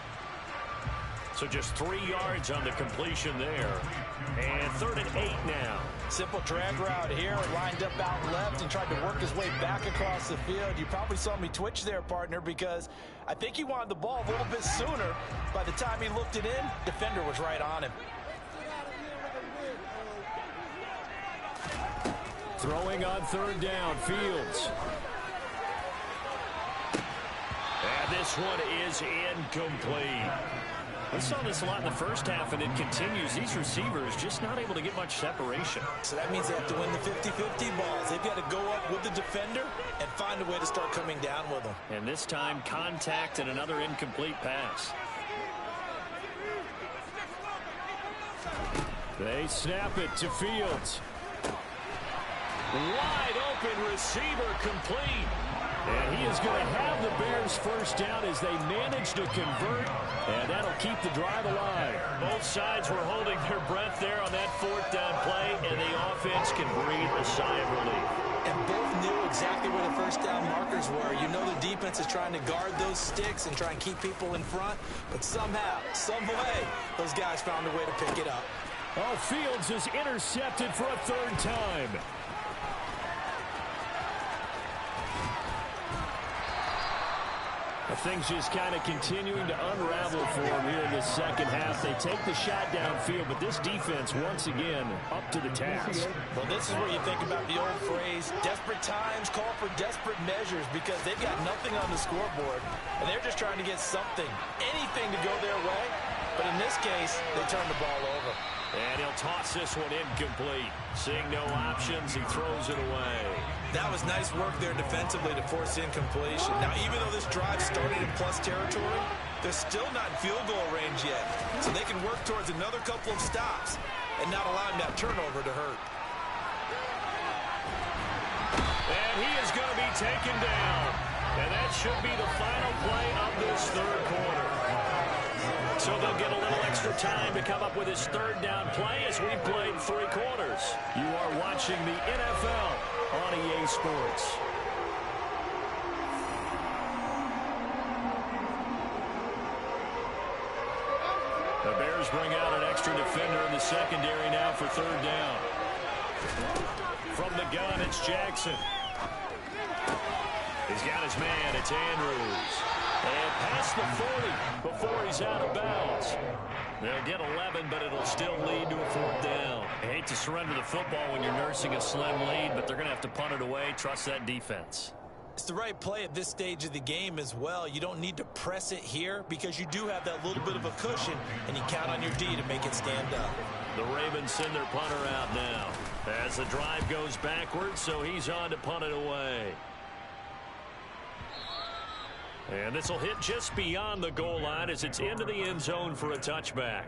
So just 3 yards on the completion there. And 3rd and 8 now. Simple drag route here, lined up out left and tried to work his way back across the field. You probably saw me twitch there, partner, because I think he wanted the ball a little bit sooner. By the time he looked it in, defender was right on him. Throwing on 3rd down, Fields. And this one is incomplete. We saw this a lot in the first half, and it continues. These receivers just not able to get much separation. So that means they have to win the 50-50 balls. They've got to go up with the defender and find a way to start coming down with them. And this time, contact and another incomplete pass. They snap it to Fields. Wide open receiver complete. And he is going to have the Bears first down as they manage to convert, and that'll keep the drive alive. Both sides were holding their breath there on that 4th down play, and the offense can breathe a sigh of relief. And both knew exactly where the first down markers were. You know the defense is trying to guard those sticks and try and keep people in front, but somehow, some way, those guys found a way to pick it up. Oh, Fields is intercepted for a 3rd time. Things just kind of continuing to unravel for them here in the second half. They take the shot downfield, but this defense, once again, up to the task. Well, this is where you think about the old phrase, desperate times call for desperate measures, because they've got nothing on the scoreboard, and they're just trying to get something, anything to go their way. But in this case, they turn the ball over. And he'll toss this one incomplete. Seeing no options, he throws it away. That was nice work there defensively to force incompletion. Now, even though this drive started in plus territory, they're still not in field goal range yet. So they can work towards another couple of stops and not allowing that turnover to hurt. And he is going to be taken down. And that should be the final play of this 3rd quarter. So they'll get a little extra time to come up with his 3rd down play as we played 3 quarters. You are watching the NFL on EA Sports. The Bears bring out an extra defender in the secondary now for 3rd down. From the gun, it's Jackson. He's got his man, it's Andrews. And past the 40 before he's out of bounds. They'll get 11, but it'll still lead to a 4th down. I hate to surrender the football when you're nursing a slim lead, but they're going to have to punt it away. Trust that defense. It's the right play at this stage of the game as well. You don't need to press it here because you do have that little bit of a cushion, and you count on your D to make it stand up. The Ravens send their punter out now as the drive goes backwards, so he's on to punt it away. And this will hit just beyond the goal line as it's into the end zone for a touchback.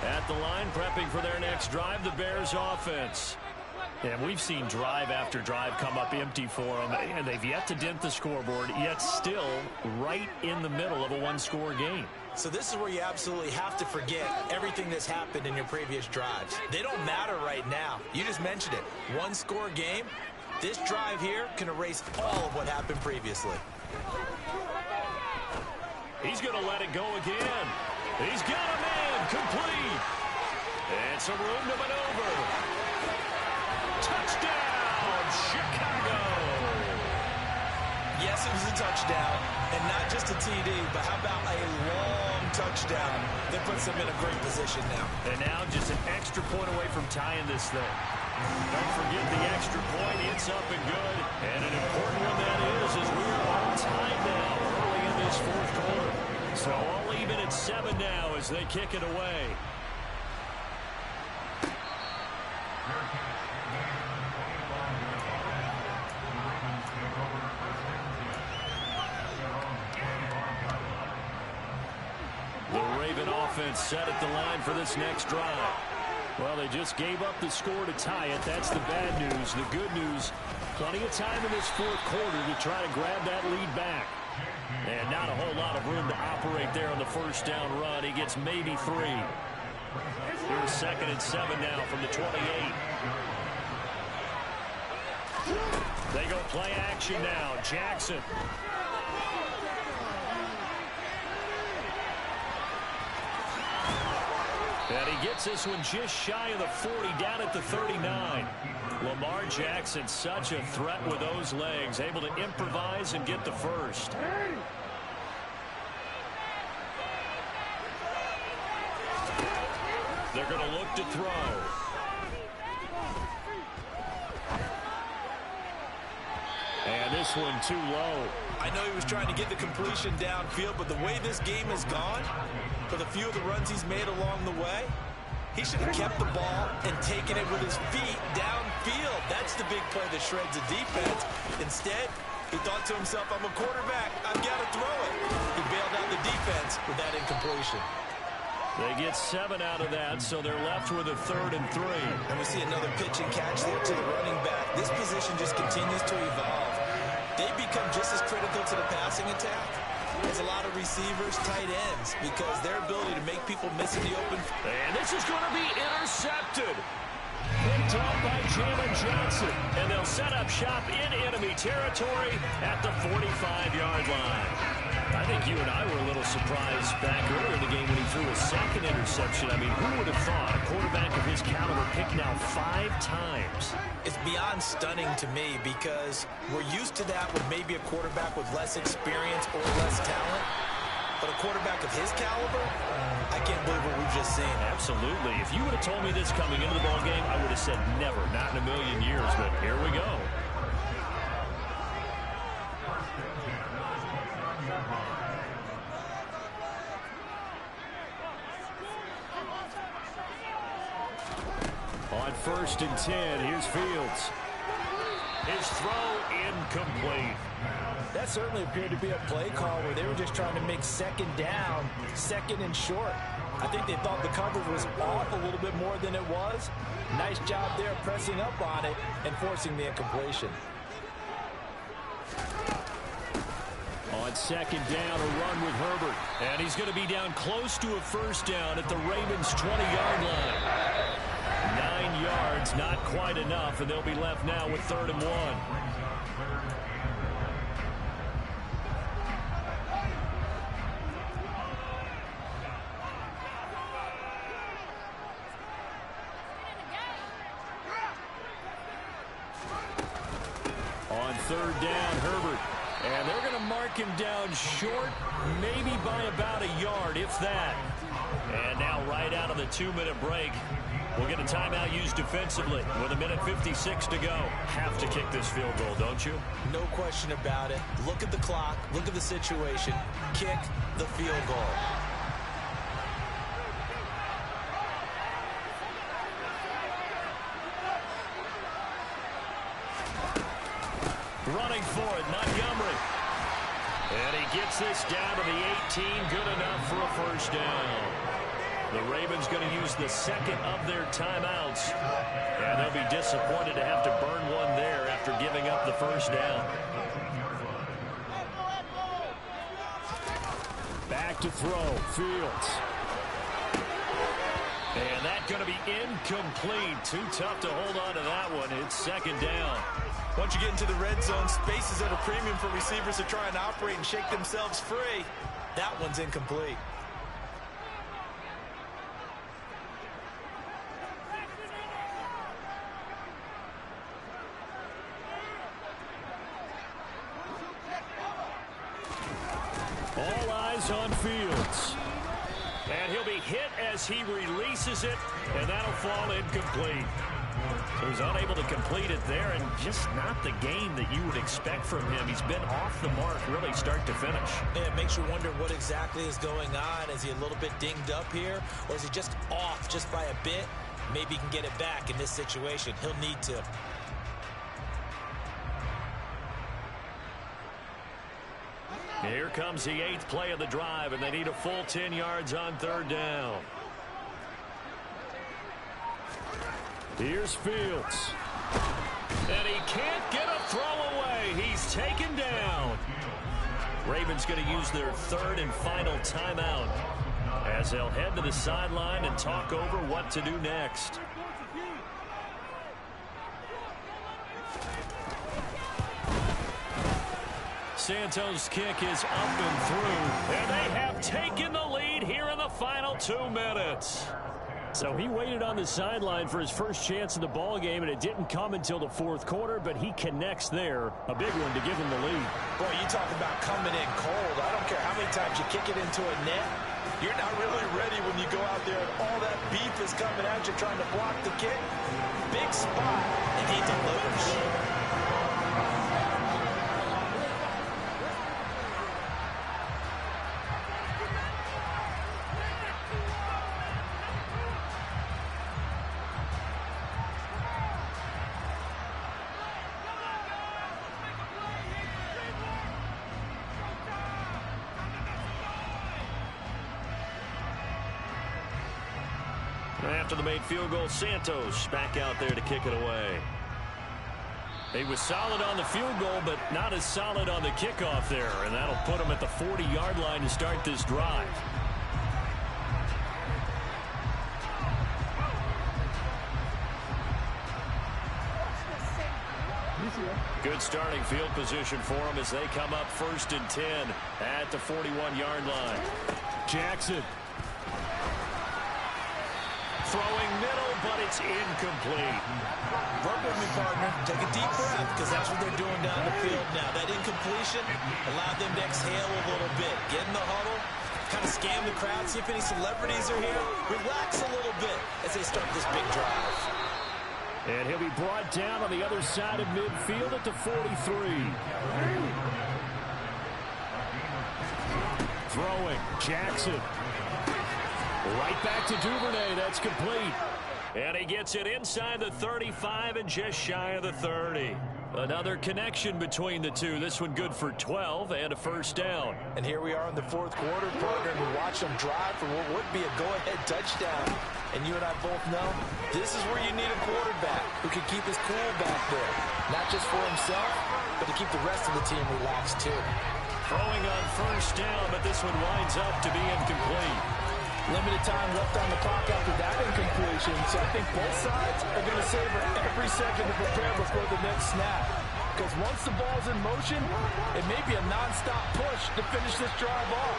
At the line, prepping for their next drive, the Bears offense. And we've seen drive after drive come up empty for them, and they've yet to dent the scoreboard, yet still right in the middle of a one-score game. So this is where you absolutely have to forget everything that's happened in your previous drives. They don't matter right now. You just mentioned it. One-score game. This drive here can erase all of what happened previously. He's going to let it go again. He's got a man complete. And some room to maneuver. Touchdown, Chicago. Yes, it was a touchdown, and not just a TD, but how about a long touchdown that puts them in a great position now. And now just an extra point away from tying this thing. Don't forget the extra point. It's up and good. And an important one that is as we are on time now early in this fourth quarter. So all even at 7 now as they kick it away. Offense set at the line for this next drive. Well, they just gave up the score to tie it. That's the bad news. The good news, plenty of time in this fourth quarter to try to grab that lead back. And not a whole lot of room to operate there on the first down run. He gets maybe 3. Here's 2nd and 7 now from the 28. They go play action now. Jackson. And he gets this one just shy of the 40, down at the 39. Lamar Jackson, such a threat with those legs, able to improvise and get the first. They're going to look to throw. And this one too low. I know he was trying to get the completion downfield, but the way this game has gone, for the few of the runs he's made along the way, he should have kept the ball and taken it with his feet downfield. That's the big play that shreds the defense. Instead, he thought to himself, I'm a quarterback, I've got to throw it. He bailed out the defense with that incompletion. They get 7 out of that, so they're left with a 3rd and 3. And we see another pitch and catch there to the running back. This position just continues to evolve. They become just as critical to the passing attack as a lot of receivers, tight ends, because their ability to make people miss in the open. And this is going to be intercepted. Picked off by Jalen Johnson. And they'll set up shop in enemy territory at the 45-yard line. I think you and I were a little surprised back earlier in the game when he threw a 2nd interception. I mean, who would have thought a quarterback of his caliber picked now 5 times? It's beyond stunning to me because we're used to that with maybe a quarterback with less experience or less talent. But a quarterback of his caliber, I can't believe what we've just seen. Absolutely. If you would have told me this coming into the ballgame, I would have said never, not in a million years. But here we go. On 1st and 10, here's Fields. His throw incomplete. That certainly appeared to be a play call where they were just trying to make 2nd down, 2nd and short. I think they thought the coverage was off a little bit more than it was. Nice job there pressing up on it and forcing the incompletion. On 2nd down, a run with Herbert. And he's going to be down close to a 1st down at the Ravens' 20-yard line. 9 yards, not quite enough, and they'll be left now with 3rd and 1. On 3rd down, Herbert. And they're going to mark him down short, maybe by about a yard, if that. And now right out of the 2-minute break, we'll get a timeout used defensively with 1:56 to go. Have to kick this field goal, don't you? No question about it. Look at the clock. Look at the situation. Kick the field goal. Running for it, Montgomery. And he gets this down to the 18. Good enough for a 1st down. The Ravens going to use the 2nd of their timeouts. And they'll be disappointed to have to burn one there after giving up the first down. Back to throw, Fields. And that's going to be incomplete. Too tough to hold on to that one. It's second down. Once you get into the red zone, space is at a premium for receivers to try and operate and shake themselves free. That one's incomplete. All eyes on Fields. And he'll be hit as he releases it, and that'll fall incomplete. So he's unable to complete it there, and just not the game that you would expect from him. He's been off the mark really start to finish. Yeah, it makes you wonder what exactly is going on. Is he a little bit dinged up here, or is he just off just by a bit? Maybe he can get it back in this situation. He'll need to. Here comes the 8th play of the drive, and they need a full 10 yards on third down. Here's Fields. And he can't get a throw away. He's taken down. Ravens going to use their third and final timeout as they'll head to the sideline and talk over what to do next. Santos' kick is up and through, and they have taken the lead here in the final 2 minutes. So he waited on the sideline for his first chance in the ball game, and it didn't come until the fourth quarter, but he connects there. A big one to give him the lead. Boy, you talk about coming in cold. I don't care how many times you kick it into a net. You're not really ready when you go out there and all that beef is coming at you trying to block the kick. Big spot, and he delivers. After the made field goal, Santos back out there to kick it away. He was solid on the field goal, but not as solid on the kickoff there, and that'll put him at the 40-yard line to start this drive. Good starting field position for him as they come up 1st and 10 at the 41-yard line. Jackson. Throwing middle, but it's incomplete. Work with me, partner. Take a deep breath, because that's what they're doing down the field now. That incompletion allowed them to exhale a little bit. Get in the huddle, kind of scan the crowd, see if any celebrities are here. Relax a little bit as they start this big drive. And he'll be brought down on the other side of midfield at the 43. Throwing, Jackson. Right back to Duvernay. That's complete. And he gets it inside the 35 and just shy of the 30. Another connection between the two. This one good for 12 and a first down. And here we are in the fourth quarter, partner, and we watch them drive for what would be a go-ahead touchdown. And you and I both know this is where you need a quarterback who can keep his cool back there. Not just for himself, but to keep the rest of the team relaxed too. Throwing on first down, but this one winds up to be incomplete. Limited time left on the clock after that incompletion, so I think both sides are going to savor every second to prepare before the next snap. Because once the ball's in motion, it may be a non-stop push to finish this drive off.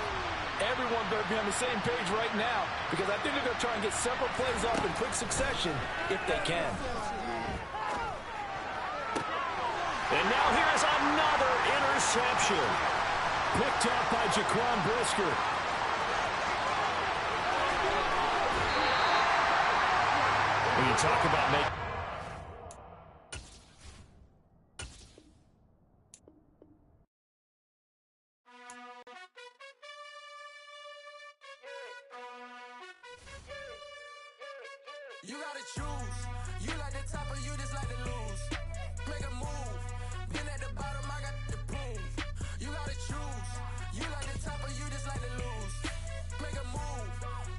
Everyone better be on the same page right now, because I think they're going to try and get several plays off in quick succession if they can. And now here's another interception. Picked up by Jaquan Brisker. When you talk about making... You gotta choose. You like the top or you just like to lose. Make a move. Been at the bottom, I got the proof. You gotta choose. You like the top or you just like to lose. Make a move.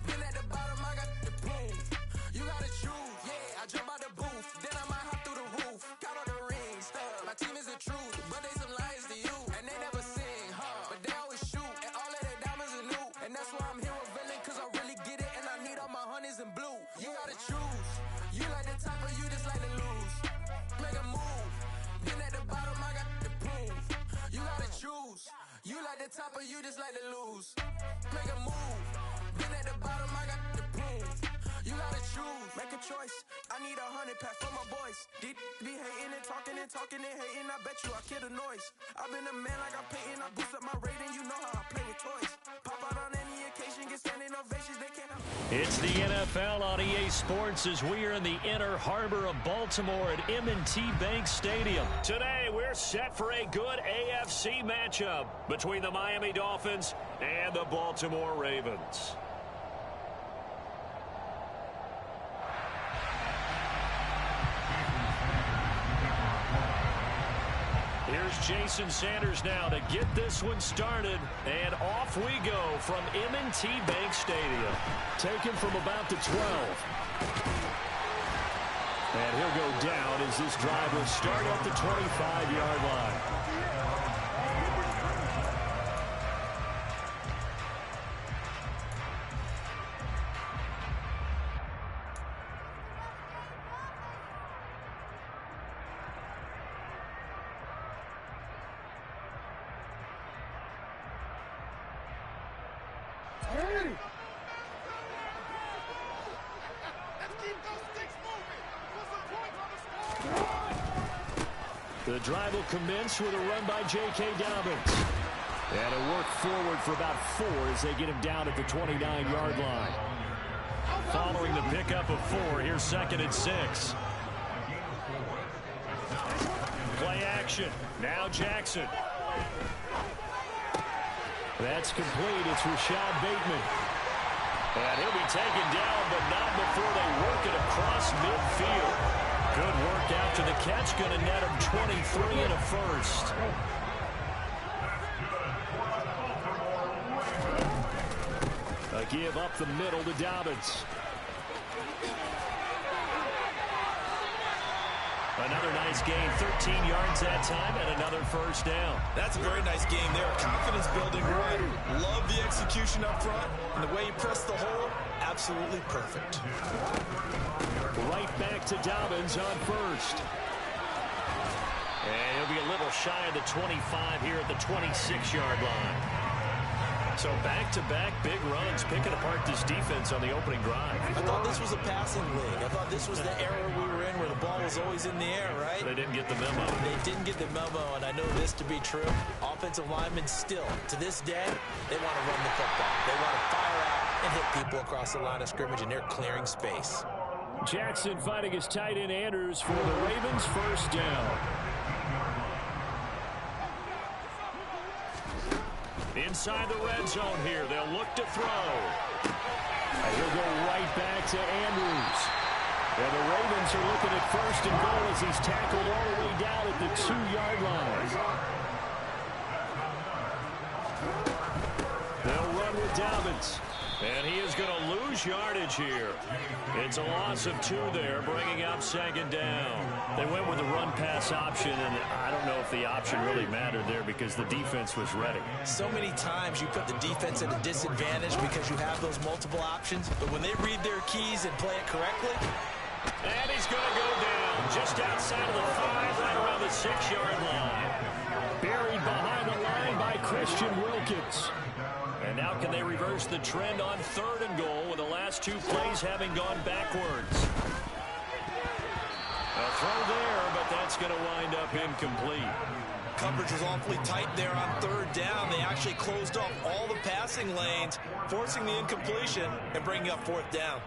Been at the bottom, I got the proof. You gotta choose. Yeah, I jump out the booth. Then I might the top or you just like to lose. Make a move. Been at the bottom, I got the prove. You gotta choose, make a choice. I need 100 pack for my boys. These be hating and talking and hating. I bet you I kill the noise. I've been a man like I'm Peyton. I boost up my rating. You know how I play with toys. Pop out on any occasion, get standing ovations. They can't. It's the NFL on EA Sports as we are in the inner harbor of Baltimore at M&T Bank Stadium. Today, we're set for a good AFC matchup between the Miami Dolphins and the Baltimore Ravens. Here's Jason Sanders now to get this one started, and off we go from M&T Bank Stadium. Taken from about the 12. And he'll go down as this drive will start at the 25-yard line. The drive will commence with a run by J.K. Dobbins. And a work forward for about 4 as they get him down at the 29-yard line. Following the pickup of 4, here's 2nd and 6. Play action. Now Jackson. That's complete. It's Rashad Bateman. And he'll be taken down, but not before they work it across midfield. Good work after the catch. Going to net him 23 and a first. A give up the middle to Dobbins. Another nice gain, 13 yards that time, and another first down. That's a very nice game there. Confidence-building run. Love the execution up front. And the way he pressed the hole, absolutely perfect. Right back to Dobbins on first. And he'll be a little shy of the 25 here at the 26-yard line. So back-to-back big runs, picking apart this defense on the opening drive. I thought this was a passing league. I thought this was the era we were in where the ball was always in the air, right? They didn't get the memo. They didn't get the memo, and I know this to be true. Offensive linemen still, to this day, they want to run the football. They want to fire out and hit people across the line of scrimmage, and they're clearing space. Jackson fighting his tight end Andrews for the Ravens' first down. Inside the red zone here. They'll look to throw. And he'll go right back to Andrews. And the Ravens are looking at 1st and goal as he's tackled all the way down at the 2-yard line. They'll run with Dobbins. And he is going to lose yardage here. It's a loss of 2 there, bringing up 2nd down. They went with the run-pass option, and I don't know if the option really mattered there because the defense was ready. So many times you put the defense at a disadvantage because you have those multiple options, but when they read their keys and play it correctly. And he's going to go down just outside of the 5, right around the 6-yard line. Buried behind the line by Christian Wilkins. And now can they reverse the trend on 3rd and goal with the last 2 plays having gone backwards? A throw there, but that's going to wind up incomplete. Coverage was awfully tight there on 3rd down. They actually closed off all the passing lanes, forcing the incompletion and bringing up 4th down.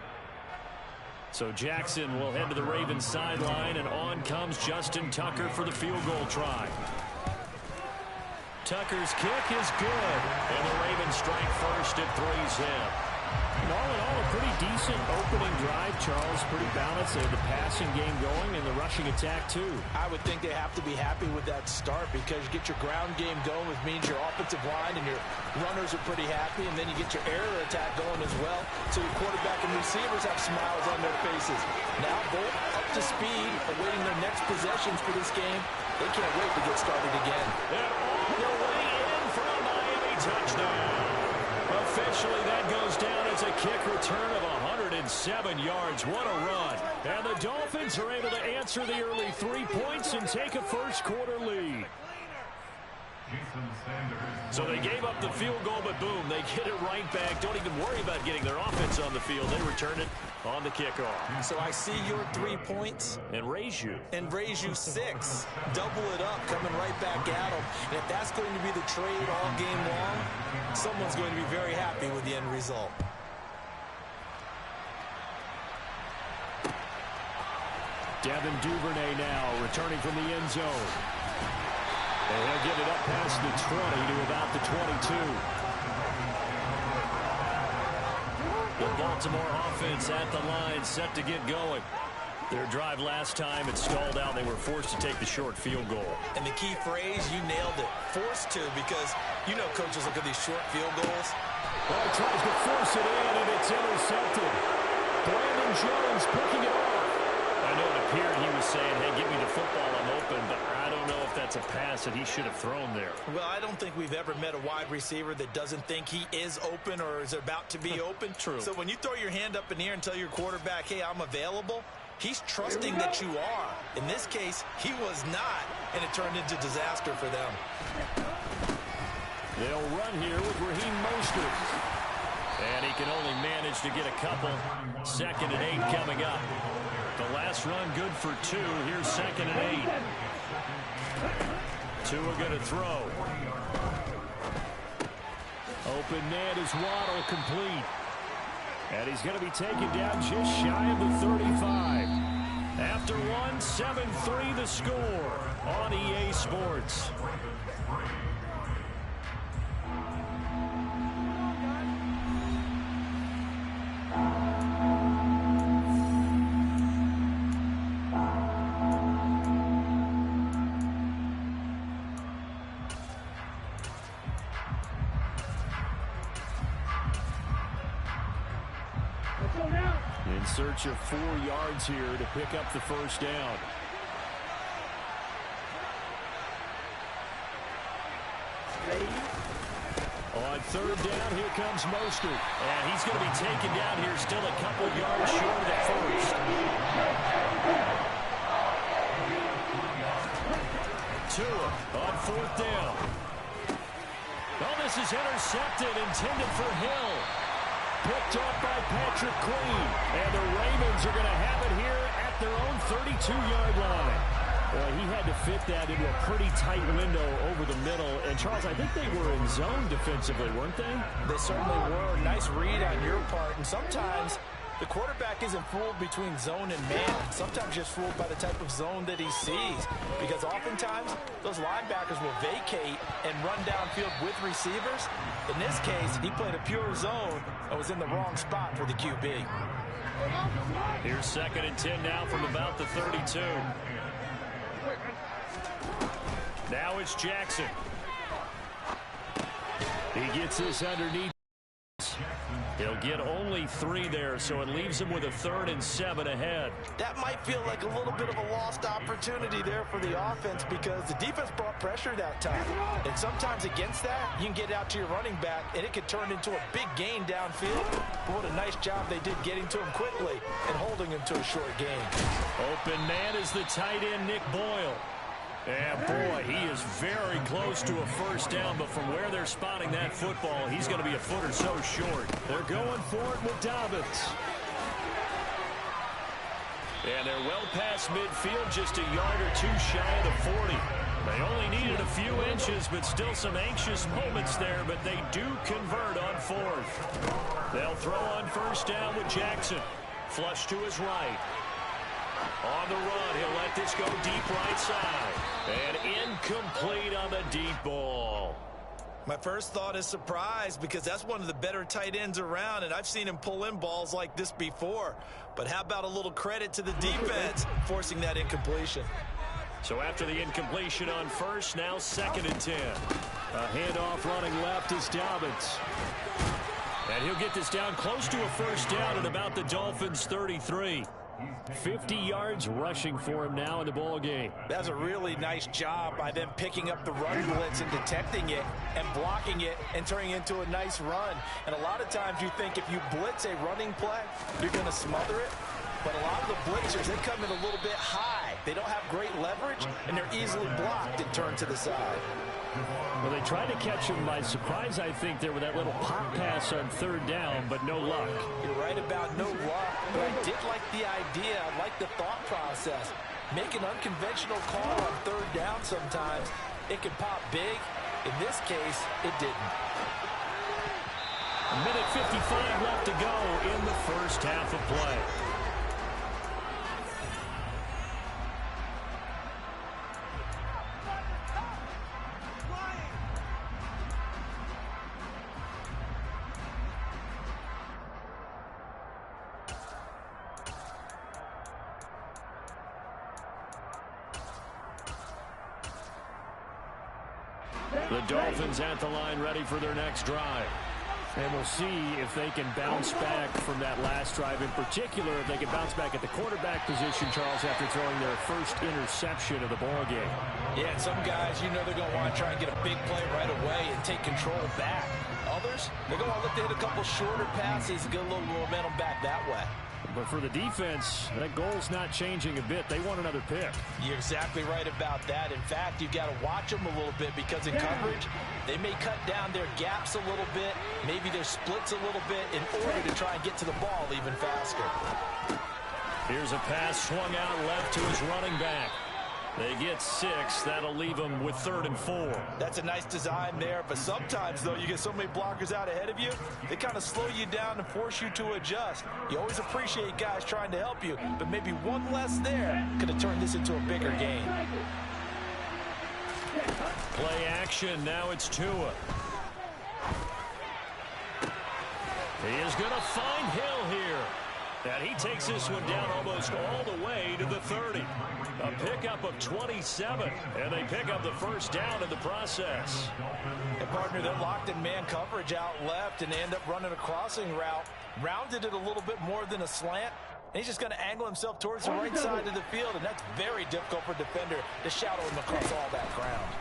So Jackson will head to the Ravens sideline, and on comes Justin Tucker for the field goal try. Tucker's kick is good, and the Ravens strike first at 3-zip. All in all, a pretty decent opening drive, Charles. Pretty balanced. They have the passing game going and the rushing attack, too. I would think they have to be happy with that start because you get your ground game going, which means your offensive line and your runners are pretty happy, and then you get your air attack going as well. So your quarterback and receivers have smiles on their faces. Now both up to speed, awaiting their next possessions for this game. They can't wait to get started again. They're all the way in for a Miami touchdown. Officially, that goes down as a kick return of 107 yards. What a run. And the Dolphins are able to answer the early 3 points and take a first-quarter lead. So they gave up the field goal, but boom, they get it right back. Don't even worry about getting their offense on the field. They return it on the kickoff. So I see your 3 points. And raise you. And raise you 6. Double it up, coming right back at them. And if that's going to be the trade all game long, someone's going to be very happy with the end result. Devin Duvernay now returning from the end zone. And he'll get it up past the 20 to about the 22. The Baltimore offense at the line, set to get going. Their drive last time, it stalled out. They were forced to take the short field goal. And the key phrase, you nailed it. Forced to, because you know coaches look at these short field goals. Well, he tries to force it in, and it's intercepted. Brandon Jones picking it off. I know it appeared he was saying, hey, give me the football, I'm open, but I don't know if that's a pass that he should have thrown there. Well, I don't think we've ever met a wide receiver that doesn't think he is open or is about to be open. True. So when you throw your hand up in the air and tell your quarterback, hey, I'm available, he's trusting that you are. In this case, he was not, and it turned into disaster for them. They'll run here with Raheem Mostert. And he can only manage to get a couple. 2nd and 8 coming up. The last run good for 2. Here's 2nd and 8. Tua going to throw. Open net is Waddle, complete. And he's going to be taken down just shy of the 35. After one, 7-3 the score on EA Sports. In search of 4 yards here to pick up the first down. On 3rd down, here comes Mostert. And he's going to be taken down here, still a couple yards short of the first. Tua on 4th down. Oh, this is intercepted, intended for Hill. Picked up by Patrick Queen. And the Ravens are going to have it here at their own 32-yard line. Boy, he had to fit that into a pretty tight window over the middle. And, Charles, I think they were in zone defensively, weren't they? They certainly were. Nice read on your part. And sometimes the quarterback isn't fooled between zone and man. Sometimes just fooled by the type of zone that he sees. Because oftentimes, those linebackers will vacate and run downfield with receivers. In this case, he played a pure zone and was in the wrong spot for the QB. Here's 2nd and 10 now from about the 32. Now it's Jackson. He gets this underneath. He'll get only 3 there, so it leaves him with a 3rd and 7 ahead. That might feel like a little bit of a lost opportunity there for the offense because the defense brought pressure that time. And sometimes against that, you can get out to your running back, and it could turn into a big gain downfield. But what a nice job they did getting to him quickly and holding him to a short gain. Open man is the tight end, Nick Boyle. And, boy, he is very close to a first down, but from where they're spotting that football, he's going to be a foot or so short. They're going for it with Dobbins. And they're well past midfield, just a yard or 2 shy of the 40. They only needed a few inches, but still some anxious moments there, but they do convert on 4th. They'll throw on first down with Jackson. Flush to his right. On the run, he'll let this go deep right side. And incomplete on the deep ball. My first thought is surprise because that's one of the better tight ends around, and I've seen him pull in balls like this before. But how about a little credit to the defense forcing that incompletion? So after the incompletion on first, now 2nd and 10. A handoff running left is Dobbins. And he'll get this down close to a first down at about the Dolphins' 33. 50 yards rushing for him now in the ball game. That's a really nice job by them picking up the run blitz and detecting it and blocking it and turning it into a nice run. And a lot of times you think if you blitz a running play, you're going to smother it. But a lot of the blitzers, they come in a little bit high. They don't have great leverage, and they're easily blocked and turned to the side. Well, they tried to catch him by surprise, I think, there with that little pop pass on third down, but no luck. You're right about no luck, but I did like the idea. I like the thought process. Make an unconventional call on third down sometimes. It can pop big. In this case, it didn't. A minute 55 left to go in the first half of play. The Dolphins at the line ready for their next drive. And we'll see if they can bounce back from that last drive. In particular, if they can bounce back at the quarterback position, Charles, after throwing their first interception of the ball game. Yeah, and some guys, you know they're going to want to try and get a big play right away and take control back. Others, they're going to look to hit a couple shorter passes and get a little momentum back that way. But for the defense, that goal's not changing a bit. They want another pick. You're exactly right about that. In fact, you've got to watch them a little bit because in coverage, they may cut down their gaps a little bit, maybe their splits a little bit in order to try and get to the ball even faster. Here's a pass swung out left to his running back. They get 6. That'll leave them with 3rd and 4. That's a nice design there, but sometimes, though, you get so many blockers out ahead of you, they kind of slow you down and force you to adjust. You always appreciate guys trying to help you, but maybe one less there could have turned this into a bigger game. Play action. Now it's Tua. He is going to find Hill here. And he takes this one down almost all the way to the 30. A pickup of 27, and they pick up the first down in the process. And partner, they're locked in man coverage out left, and they end up running a crossing route. Rounded it a little bit more than a slant. And he's just going to angle himself towards the right side of the field, and that's very difficult for a defender to shadow him across all that ground.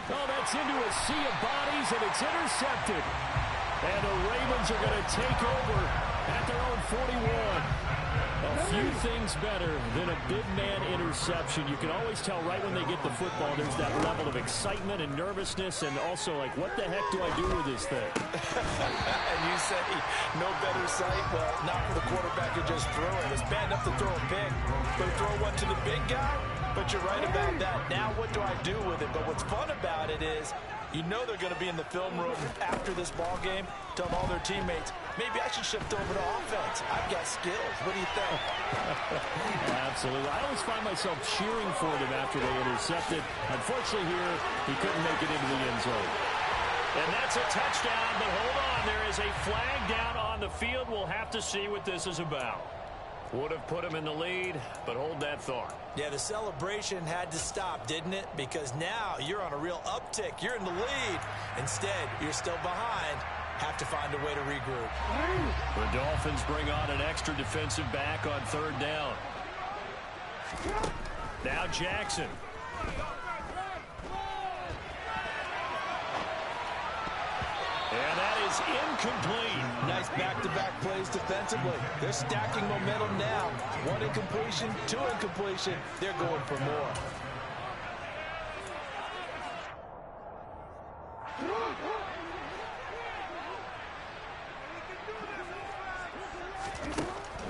Oh, that's into a sea of bodies, and it's intercepted. And the Ravens are going to take over at their own 41. A few things better than a big man interception. You can always tell right when they get the football, there's that level of excitement and nervousness, and also like, what the heck do I do with this thing? And you say, no better sight? Well, not for the quarterback who just threw it. It's bad enough to throw a pick, but to throw one to the big guy? But you're right about that. Now what do I do with it? But what's fun about it is, you know they're going to be in the film room after this ball game, telling all their teammates, maybe I should shift over to offense. I've got skills. What do you think? Absolutely. I always find myself cheering for them after they intercepted. Unfortunately here, he couldn't make it into the end zone. And that's a touchdown, but hold on. There is a flag down on the field. We'll have to see what this is about. Would have put him in the lead, but hold that thought. Yeah, the celebration had to stop, didn't it? Because now you're on a real uptick. You're in the lead. Instead, you're still behind. Have to find a way to regroup. The Dolphins bring on an extra defensive back on 3rd down. Now Jackson. And that is incomplete. Nice back-to-back plays defensively. They're stacking momentum now. 1 incompletion, 2 incompletion. They're going for more.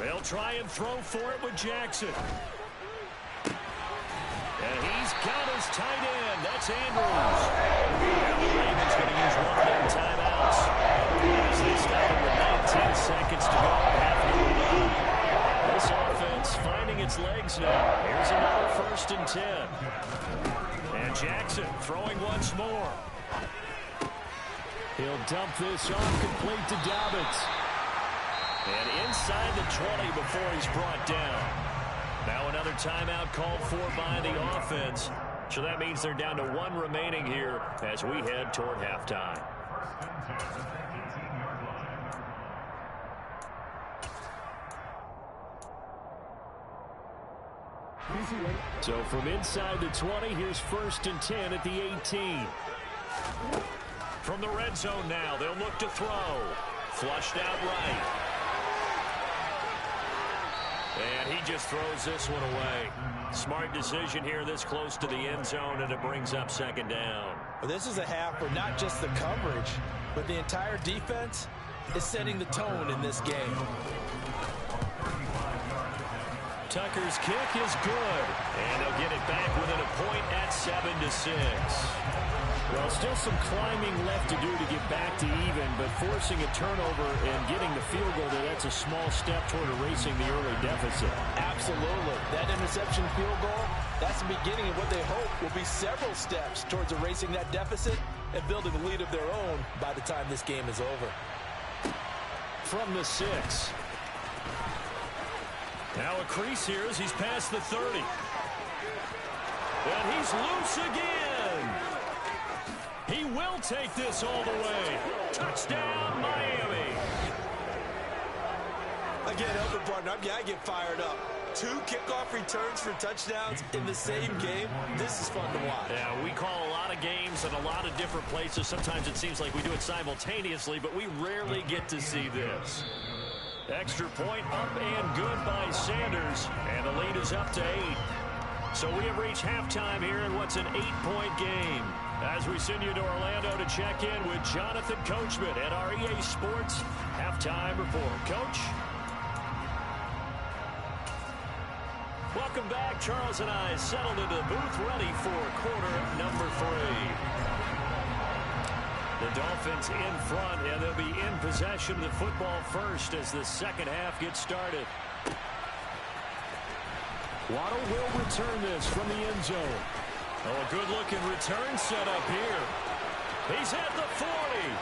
They'll try and throw for it with Jackson. And he's got his tight end. That's Andrews. Now the Ravens going to use one of their timeouts as they stop it with 19 seconds to go. Half of the run. This offense finding its legs now. Here's another 1st and 10. And Jackson throwing once more. He'll dump this off complete to Dobbins. And inside the 20 before he's brought down. Now another timeout called for by the offense. So that means they're down to 1 remaining here as we head toward halftime. So from inside the 20, here's 1st and 10 at the 18. From the red zone now, they'll look to throw. Flushed out right. And he just throws this one away. Smart decision here this close to the end zone, and it brings up second down. Well, this is a half where not just the coverage, but the entire defense is setting the tone in this game. Tucker's kick is good, and they'll get it back within a point at 7-6. Well, still some climbing left to do to get back to even, but forcing a turnover and getting the field goal there, that's a small step toward erasing the early deficit. Absolutely. That interception field goal, that's the beginning of what they hope will be several steps towards erasing that deficit and building a lead of their own by the time this game is over. From the 6. Now a crease here as he's past the 30. And he's loose again. He will take this all the way. Touchdown, Miami. Again, Elvin partner, I get fired up. 2 kickoff returns for touchdowns in the same game. This is fun to watch. Yeah, we call a lot of games in a lot of different places. Sometimes it seems like we do it simultaneously, but we rarely get to see this. Extra point up and good by Sanders, and the lead is up to 8. So we have reached halftime here in what's an 8-point game. As we send you to Orlando to check in with Jonathan Coachman at our EA Sports Halftime Report. Coach? Welcome back. Charles and I settled into the booth ready for quarter number 3. The Dolphins in front, and they'll be in possession of the football first as the second half gets started. Waddle will return this from the end zone. Oh, a good-looking return set up here. He's at the 40,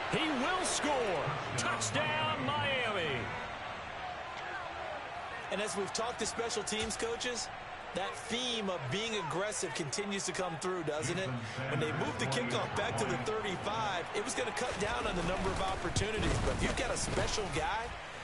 20. He will score. Touchdown, Miami. And as we've talked to special teams coaches, that theme of being aggressive continues to come through, doesn't it? When they moved the kickoff back to the 35, it was going to cut down on the number of opportunities. But if you've got a special guy